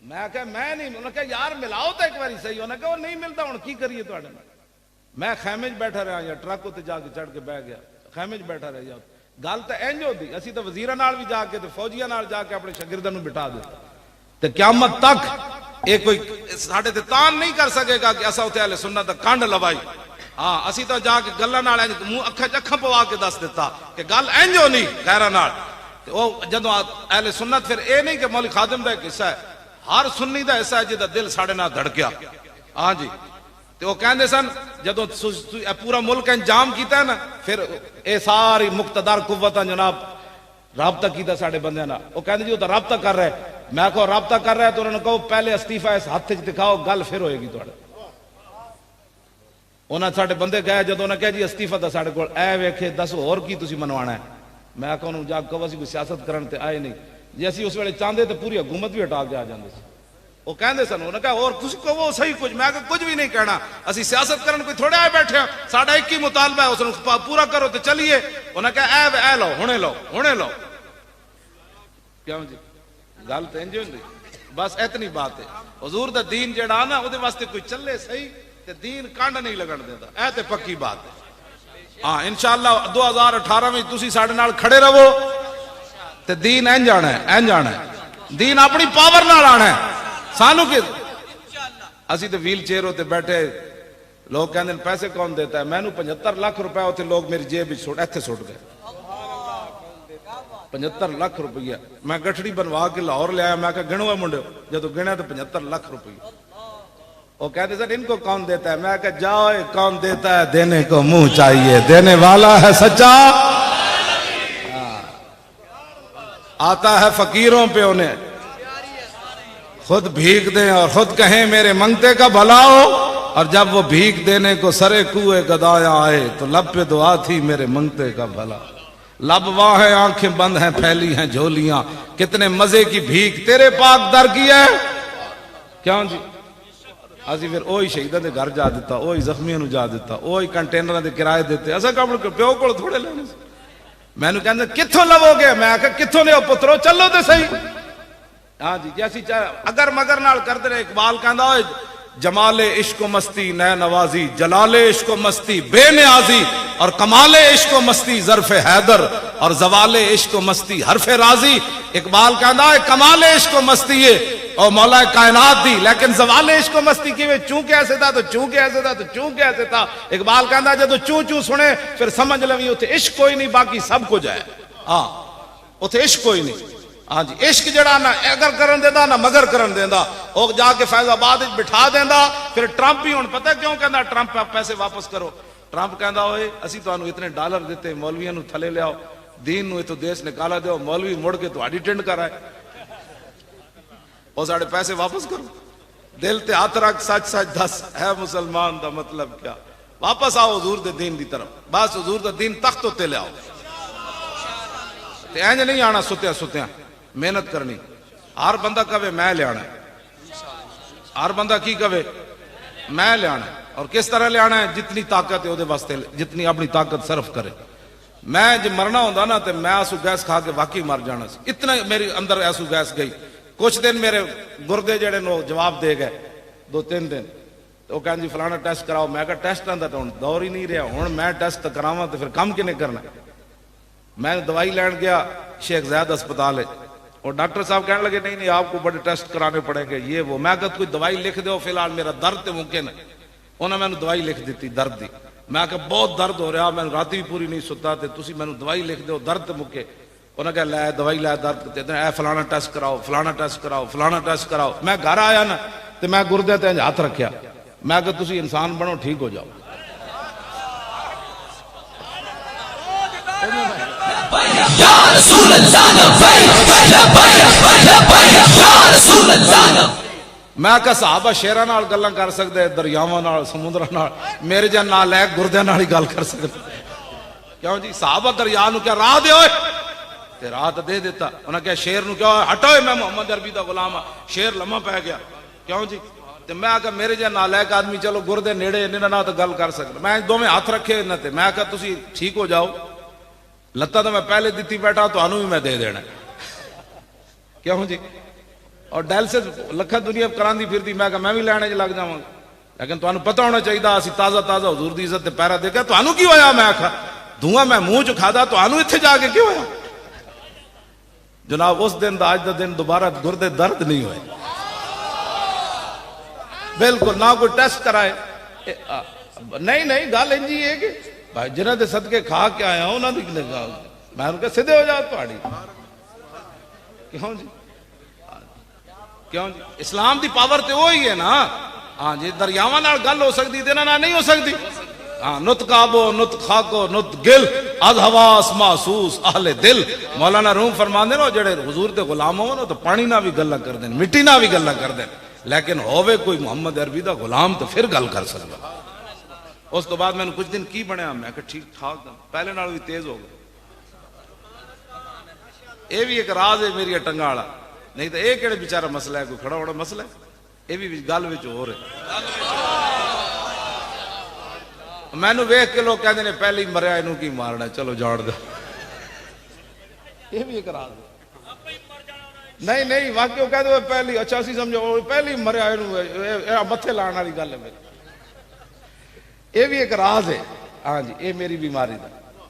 मैं कहा मैं नहीं उन्हें कहा यार मिलाओ तो एक बार सही उन्हें कहा नहीं मिलता हुण की करिए तुहाडे नाल मैं खैमे च बैठा रहा या ट्रक उत्ते जाके चढ़ के बह गया खैमे च बैठा रहा या गल तो इंज होंदी असीं तो वजीरां नाल भी जाके ते फौजियां नाल जाके अपने शागिर्दां नूं बिठा दिता ते क़यामत तक ये कोई साडे ते तान नहीं कर सकेगा कि असां उत्ते अहले सुन्नत दा कंड लवाई हाँ असीं तो जाके गल्लां नाल मूंह अखां च अखां पवा के दस दिता कि गल इंज होनी गैरां नाल ते ओ जदों अहले सुन्नत फिर ये नहीं कि मौली खादिम दा एक हिस्सा है हर सुन्नी दा हिस्सा है जिहदा दिल साडे नाल धड़किया हाँ जी तो वो कहते सन जदों पूरा मुल्क इंजाम किया ना फिर ये सारी मुक्तदार कुव्वतां जनाब राबता किया साडे बंदे नाल वो कहते जी वो तो राबता कर रहे मैं कहो राबता कर रहा है तो उन्होंने कहो पहले इस्तीफा इस हाथ च दिखाओ गल फिर होएगी तुहाडे उन्हें साडे बंदे गए जदों उन्हें कहा जी इस्तीफा तो साडे कोल ए वेखे दस होर की तुसीं मनवाना है मैं आखा उन्होंने जा कहो असं कोई सियासत करने ते आए नहीं, जे असं उस वे चाहते तो पूरी हुकूमत भी हटा के आ जाते। वो कहते सन, उन्हें कहा और तुम कहो सही कुछ, मैं कुछ भी नहीं कहना, असं सियासत करने कोई थोड़े आए बैठे, साडा एक ही मुतालबा है, उसने पूरा करो तो चलिए। उन्हें कहा ए लो हुणे लो हुणे लो। क्यों जी गल तो इंज होंदी, बस इतनी बात है। हुजूर दा दीन जेड़ा ना उहदे वास्ते कोई चले सही ते दीन कंड नहीं लगन देता, ऐ ते पक्की बात है। हाँ इंशाअल्लाह 2018 में तुसी साडे नाल खड़े रहो ते दीन इंज आना है, इंज आना है, दीन अपनी पावर नाल आना है। सानू कि असी तो व्हील चेयर उत्ते बैठे, लोग कहते हैं पैसे कौन देता है, मैनू 75 लाख रुपया उत्थे लोग मेरी जेब सुट इत्थे सुट गए। 75 लाख रुपया मैं गठड़ी बनवा के लाहौर ले आया, मैं कहा गिनो है मुंडे, जो गिना तो 75 लाख रुपया। वो कहते सर इनको कौन देता है, मैं कहा जाओ कौन देता है, देने को मुंह चाहिए, देने वाला है सच्चा। आता है फकीरों पे उन्हें खुद भीख दें और खुद कहें मेरे मंगते का भला हो, और जब वो भीख देने को सरे कुएं गदाया आए तो लब पे दुआ थी मेरे मंगते का भला। लब वहां है आंखें बंद हैं फैली हैं झोलियां, कितने मजे की भीख तेरे पाक दर की है। क्यों जी असि फिर ओही शहीदां दे घर जा दिता, ओही जख्मियों जा दिता, ओही कंटेनर के किराए देते, असा कम प्यो को थोड़े लेने। मैनू कहते कित्थों लवोगे, मैं आखिया कित्थों लियो पुत्रो, चलो तो सही। हाँ जी जैसी अगर मगर नाल करते रहे। इकबाल कहता जमाले इश्क मस्ती नए नवाजी, जलाले इश्क मस्ती बेनियाजी, और कमाले इश्क मस्ती जरफे हैदर, और जवाले इश्क मस्ती हरफे राजी। इकबाल कहता है कमाले इश्क मस्ती है और मौला कायनात दी, लेकिन जवाले इश्क मस्ती की चूं कैसे था तो चूं कैसे था तो चूं कैसे था। इकबाल कहता है जो चूं चूं सुने फिर समझ लवी उथे इश्क कोई नहीं, बाकी सब कुछ है। हाँ उथे इश्क कोई नहीं। हाँ जी इश्क जड़ा ना अगर करन देंदा ना मगर करन देंदा, वो जाके फैजाबाद बिठा देंदा। फिर ट्रंप ही हुण पता क्यों कहता ट्रंप पैसे वापस करो। ट्रंप कहता होए असी तुहानू इतने डॉलर दिते, मौलवियों नू थले लियाओ, दीन नू इथों देश निकाला दो, मौलवी मुड़ के तुहाडी टिंड कर आए, और साढ़े पैसे वापस करो। दिल ते हाथ रख सच सच दस है मुसलमान दा मतलब क्या। वापस आओ हुजूर दे दीन दी तरफ, बस हुजूर दा दीन तख्त उत्ते ले आओ। इंज नहीं आना सुत्या सुत्या, मेहनत करनी। हर बंदा कवे मैं लिया, हर बंदा की कवे मैं लिया, और किस तरह लिया है, जितनी ताकत है वो वास्ते जितनी अपनी ताकत सर्फ करे। मैं जो मरना होता ना तो मैं आंसू गैस खा के वाकई मर जाना, इतना मेरे अंदर आंसू गैस गई। कुछ दिन मेरे गुर्दे जड़े नो जवाब दे गए, 2-3 दिन तो कहते जी फलाना टेस्ट कराओ। मैं कहा टेस्टां दा तो दौर ही नहीं रहा, हुण मैं टेस्ट करावां तो फिर काम किने करना। मैं दवाई लैन गया शेख ज़ैद अस्पताल है, और डॉक्टर साहब कहने लगे नहीं नहीं आपको बड़े टेस्ट कराने पड़ेंगे ये वो। मैं कहा कोई दवाई लिख दो, फिलहाल मेरा दर्द तो मुमकिन है। उन्होंने मैंने दवाई लिख दी दर्द की। मैं कहा बहुत दर्द हो रहा, मैं रात भी पूरी नहीं सुता, तो तुसी मैंने दवाई लिख दो दर्द तो मुके। उन्हें कहा लै दवाई लै दर्द, ए फलाना टेस्ट कराओ फलाना टेस्ट कराओ फलाना टेस्ट कराओ। मैं घर आया ना तो मैं गुरदे ते हाथ रखा, मैं कहा तुसी इंसान बनो ठीक हो जाओ। मैं कहा साहबा शेरां नाल गल्लां कर सकते, दरियावां नाल समुद्रां नाल, मेरे जन नाल लै गुरदे नाल ही गल कर सकते। क्यों जी साहबा दरिया नूं क्या राह दे, ते राह तो दे दिता। उन्हें क्या शेर नूं क्या हटो, मैं मोहम्मद अरबी दा गुलाम हाँ। शेर लम्मा पै गया। क्यों जी ते मैं आखा मेरे जन नालैक आदमी चलो गुरदे नेड़े इन्हां नाल तो गल कर सकदा। मैं दोवें हाथ रखे इन्हां ते, मैं कहा तुसी ठीक हो जाओ, लत्ता तो मैं पहले दी बैठा, तुहानू भी मैं दे देना। क्यों जी और डायलिसिस लखा दुनिया करांदी फिरदी, मैं कहा मैं भी लैने च लग जावांगा। लेकिन तुहानू पता होना चाहिए असीं ताज़ा ताज़ा हुजूर दी इज्जत ते पैरा देखा। तुहानू की होया, मैं आखा धुआं मैं मुंह च खादा, तुहानू इत्थे जाके क्यों होया। जनाब उस दिन दा अज दा दिन दोबारा गुरदे दर्द नहीं हुए बिल्कुल, ना कोई टेस्ट कराए। नहीं नहीं गल इंजी है कि भाई जिन्हों के सदके खा के आया उन्होंने मैं उनके सीधे हो जाओ थोड़ी। क्यों जी क्यों जी इस्लाम की पावर तो वही है ना। हाँ जी दरियावां नाल गल हो सकती ते ना नहीं हो सकती। हाँ नुत काबो नुत खाको नुत गिल अज हवास महसूस आहले दिल। मौलाना रूम फरमाते ना जेड़े हुजूर के गुलाम हो तो पानी ना भी गल्लां कर देन, मिट्टी ना भी गल्लां कर देन, लेकिन होवे कोई मुहम्मद अरबी का गुलाम तो फिर गल कर सकता। उस तो बाद मैंने कुछ दिन की बनया, मैं ठीक ठाक पहले नाल भी तेज हो गया। ये भी एक राज है मेरी टंगा वाला, नहीं तो ये केड़े बेचारा मसला है, कोई खड़ा होना मसला है, ये भी गल विच हो रहा। मैनू वेख के लोग कहते हैं पहले ही मरिया इनू की मारना, चलो जान दो, ये भी एक राज है। नहीं नहीं वाकई कहते हो पहली, अच्छा असी समझो पहले ही मरिया इनू मत्थे लाने वाली गल है मेरी, ये भी एक राज है। हाँ जी, ये मेरी बीमारी का,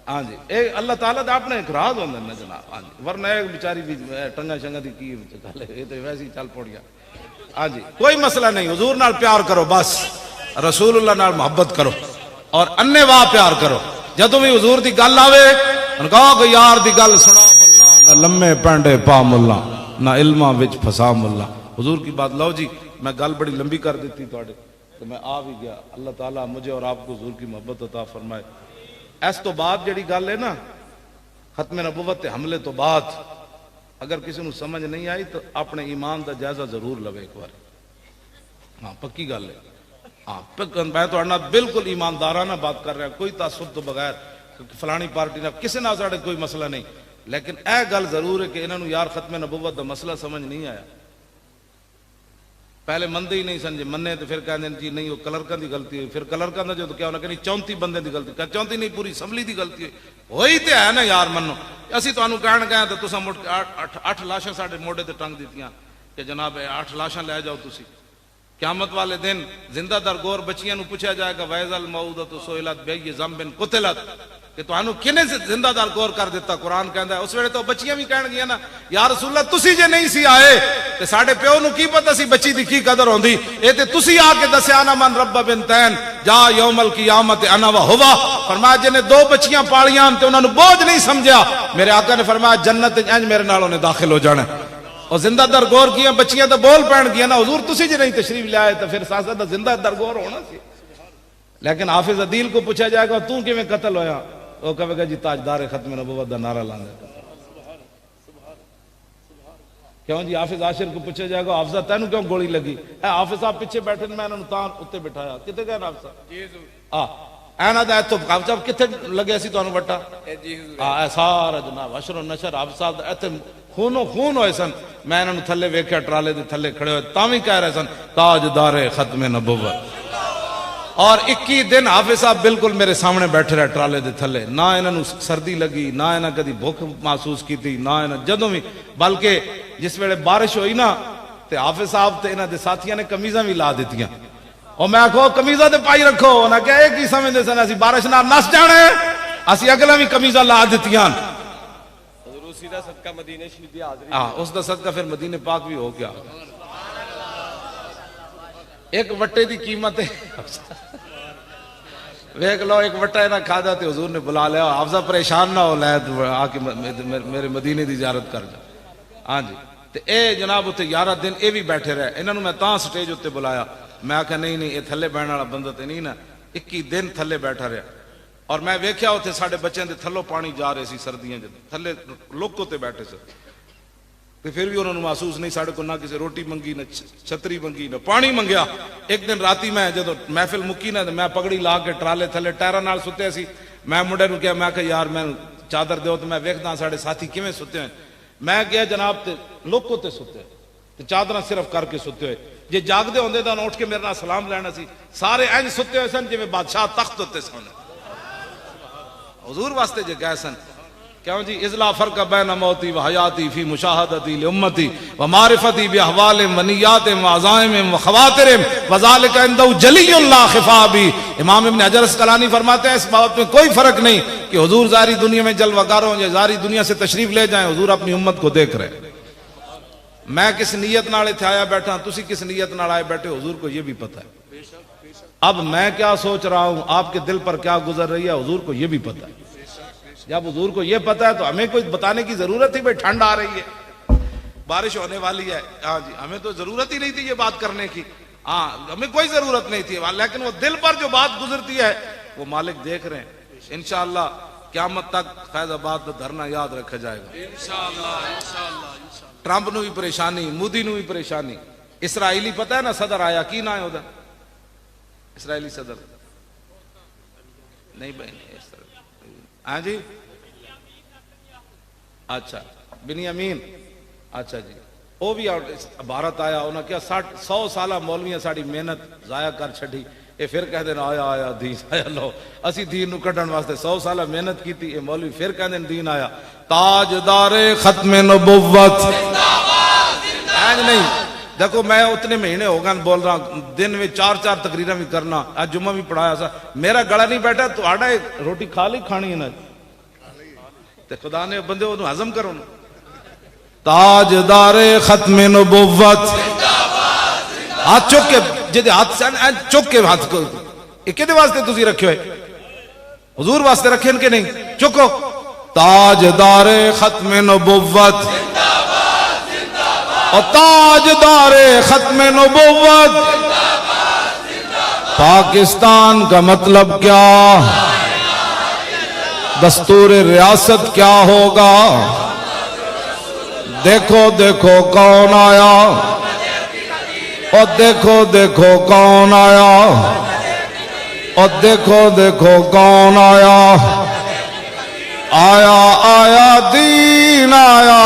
हाँ जी, ये अल्लाह ताला का अपने एक राज होंगे ना जनाब। हाँ जी, वरना एक बेचारी भी टंगा शंगा की गल है, ये तो वैसे ही चल पौड़िया। हाँ जी, कोई मसला नहीं, हुजूर नाल प्यार करो, बस रसूलुल्लाह नाल मोहब्बत करो और अन्ने वाह प्यार करो। जदों भी हुजूर की गल आवे कहो कि यार दी गल सुना मुल्ला, ना लम्मे पैंडे पा मुल्ला, ना इल्मा विच फसा मुल्ला। हुजूर की बात लो जी, मैं गल बड़ी लंबी कर दी थोड़े तो मैं आ भी गया। अल्लाह ताला मुझे और आपको हुजूर की मोहब्बत अता फरमाए। इस तो बाद जड़ी गल है ना खत्म नबुवत के हमले तो बाद, अगर किसी को समझ नहीं आई तो अपने ईमान का जायजा जरूर लवे एक बार। हाँ पक्की गल है। हाँ मैं तो बिल्कुल ईमानदाराना बात कर रहा, कोई तासुब तो बगैर फलानी पार्टी ना किसी ना साढ़े कोई मसला नहीं, लेकिन यह गल जरूर है कि इन्होंने यार खत्म नबुवत का मसला समझ नहीं आया। पहले मनते ही नहीं समझे, मन्ने तो फिर कहते जी नहीं वो कलरकां की गलती हुई, फिर कलरकां का जो तो क्या होना कहनी 34 बंदे की गलती, 34 नहीं पूरी असैम्बली की गलती हुई तो है ना यार मनो। असी तुहानू कहण गए तो तुसां मुड़ के 8 लाशां साडे मोढे ते टंग दित्तियां कि जनाब 8 लाशां लै जाओ तुसी। क़यामत वाले दिन जिंदा दर गोर बच्चियां नू पूछा जाएगा वैज़ल मऊदतु सुइलत बिअय्यि ज़ंबिन कुतिलत, कि तुहानू किने जिंदा दर गोर कर दिता। कुरान कहता है उस वेले तो बच्चियां भी कहण गियां ना या रसूलल्लाह तुसी जे नहीं सी आए ते साडे प्यो नू की पता सी बच्ची दी की कदर होंदी, ए ते तुसी आके दस्या ना मन रब्ब बिनतैन जा यौमल क़ियामत अना व हुवा। फरमाया जिन्हें 2 बच्चियां पालियां ते उन्हां नू बोझ नहीं समझा, मेरे आका ने फरमाया जन्नत इंज मेरे नाल उन्हें दाखिल हो जाना। और जिंदा दर गौर किया बच्चियां तो बोल पैण गया ना हुजूर तुसी जे नहीं तशरीफ लाए तो फिर साथ साथ जिंदा दर गौर होना सी। लेकिन हाफिज अदील को पूछा जाएगा तू किवें कत्ल होया, वो कहेगा जी ताजदार खत्म नबुवत दा नारा लांदे। क्यों जी हाफिज आशिर को पूछा जाएगा हाफिजा तेनू क्यों गोली लगी, हाफिज साहब पीछे बैठे मैं इन्होंने तां उत्ते बिठाया, किते गए हाफिज ऐना दा तो हाफिज साहब किथे लगे सी तुहानू वट्टा, सारा जनाब अशर नशर हाफिज साहब इत्थे खूनो खून होए सन। मैं इन्होंने थले वेख्या ट्राले दे थले खड़े हुए तां भी कह रहे सन ताजदारे खत्म नबुवत। और 21 दिन हाफिज साहब बिल्कुल मेरे सामने बैठे रहे ट्राले दे थले, ना इन्होंने सर्दी लगी ना इन्हें कभी भुख महसूस की थी ना इन्हें जदों भी, बल्कि जिस वेले बारिश हुई ना तो हाफिज साहब ते इन्हां दे साथियां ने कमीजा भी ला दित्तियां और मैं आखो कमीजा ते पाई रखो, उन्हें क्या एक ही समझते सन असीं बारिश नाल नस जाने, असीं अगला भी कमीजा ला दित्तियां। हाँ उसका सदका फिर मदीने पाक भी हो गया। एक वट्टे की कीमत है वेख लो, एक वट्टा इन्हें खादा तो हुजूर ने बुला लिया हाफिजा परेशान ना हो लै आके मेरे मदीने की जियारत कर जा। हाँ जी तो ये जनाब उत्ते 11 दिन ये भी बैठे रहे, इन्होंने मैं तां स्टेज उत्ते बुलाया, मैं आख्या नहीं नहीं ये थले बहने वाला बंदा तो नहीं ना। 21 दिन थले बैठा रहा और मैं वेख्या उत्थे साडे बच्चों के थलों पानी जा रहे सी सर्दियां जब थले लोको ते बैठे से तो फिर भी उन्होंने महसूस नहीं, साढ़े को ना किसी रोटी मंगी ना छतरी मंगी ना पानी मंगया। एक दिन राती मैं जो महफिल मुक्की ना मैं पगड़ी ला के ट्राले थले टायरा नाल सुत्ते सी, मैं मुंडे नूं कहा मैं यार मैं चादर दो तो मैं वेखदा साढ़े साथी किवें सुते हैं। मैं गया जनाब ते लोको ते सुते ते चादर सिर्फ करके सुते हुए, जे जागदे होंदे तां उठ के मेरे नाल सलाम लैना सी। सारे इंज सुते हुए सन जिवें बादशाह तख्त उत्ते सन, हुजूर वास्ते जे गए सन। क्यों जी इज़ला फर्क बैन मौती व हयाती फी मुशाहदती लिउम्मती व मारिफती बिअहवाल व नियात व अज़ाइम व खवातिर व ज़ालिका इंदहु जलियुन ला खिफा बी। इमाम इब्न हजर अस्कलानी फरमाते हैं इस बात में कोई फर्क नहीं कि हुजूर जारी दुनिया में जलवागार हों या जारी दुनिया से तशरीफ ले जाएं, हुजूर अपनी उम्मत को देख रहे। मैं किस नीयत नाल इत्थे आया बैठा, तुसी किस नीयत नाल आए बैठे, हुजूर को यह भी पता है। अब मैं क्या सोच रहा हूं, आपके दिल पर क्या गुजर रही है, हुजूर को यह भी पता है। जब हुजूर को यह पता है तो हमें कोई बताने की जरूरत ही, भाई ठंड आ रही है बारिश होने वाली है, हाँ जी हमें तो जरूरत ही नहीं थी ये बात करने की, हाँ हमें कोई जरूरत नहीं थी, लेकिन वो दिल पर जो बात गुजरती है वो मालिक देख रहे हैं। इंशाअल्लाह क़यामत तक फैजाबाद का धरना याद रखा जाएगा इंशाअल्लाह। ट्रंप नू भी परेशानी, मोदी नू भी परेशानी, इसराइली पता है ना सदर आया की ना है उधर इसराइली सदर नहीं बहन हाँ जी अच्छा बिनियामीन, अच्छा जी, वो भी भारत आया, उन्हें क्या 100 साल मौलवियां साड़ी मेहनत जाया कर छड़ी, ये फिर कह देना आया आया दीन आया। लो असी दीन नूं कढण वास्ते 100 साल मेहनत की, ये मौलवी फिर कह देन दीन आया। ताजदारे खत्मे नबुव्वत आज नहीं। देखो मैं उतने महीने हो गए बोल रहा, दिन में 4-4 तकरीरें भी करना, आज जुम्मा भी पढ़ाया सा, मेरा गला नहीं बैठा तो आड़ा रोटी खा ली खानी है ना, ते खुदा ने बंदे वो हजम करो ना। ताजदारे खत्मे नबुव्वत हाथ चुक के जिदे हाथ से चुक के हाथ को ये किदे वास्ते तुसी रखे है, हुजूर वास्ते रखे कि नहीं, चुको। ताजदारे खत्मे नबुव्वत और ताजदारे खत्मे नबुव्वत पाकिस्तान का मतलब क्या, दस्तूर रियासत क्या होगा। देखो देखो कौन आया, और देखो देखो कौन आया, और देखो देखो कौन आया, आया आया दीन आया।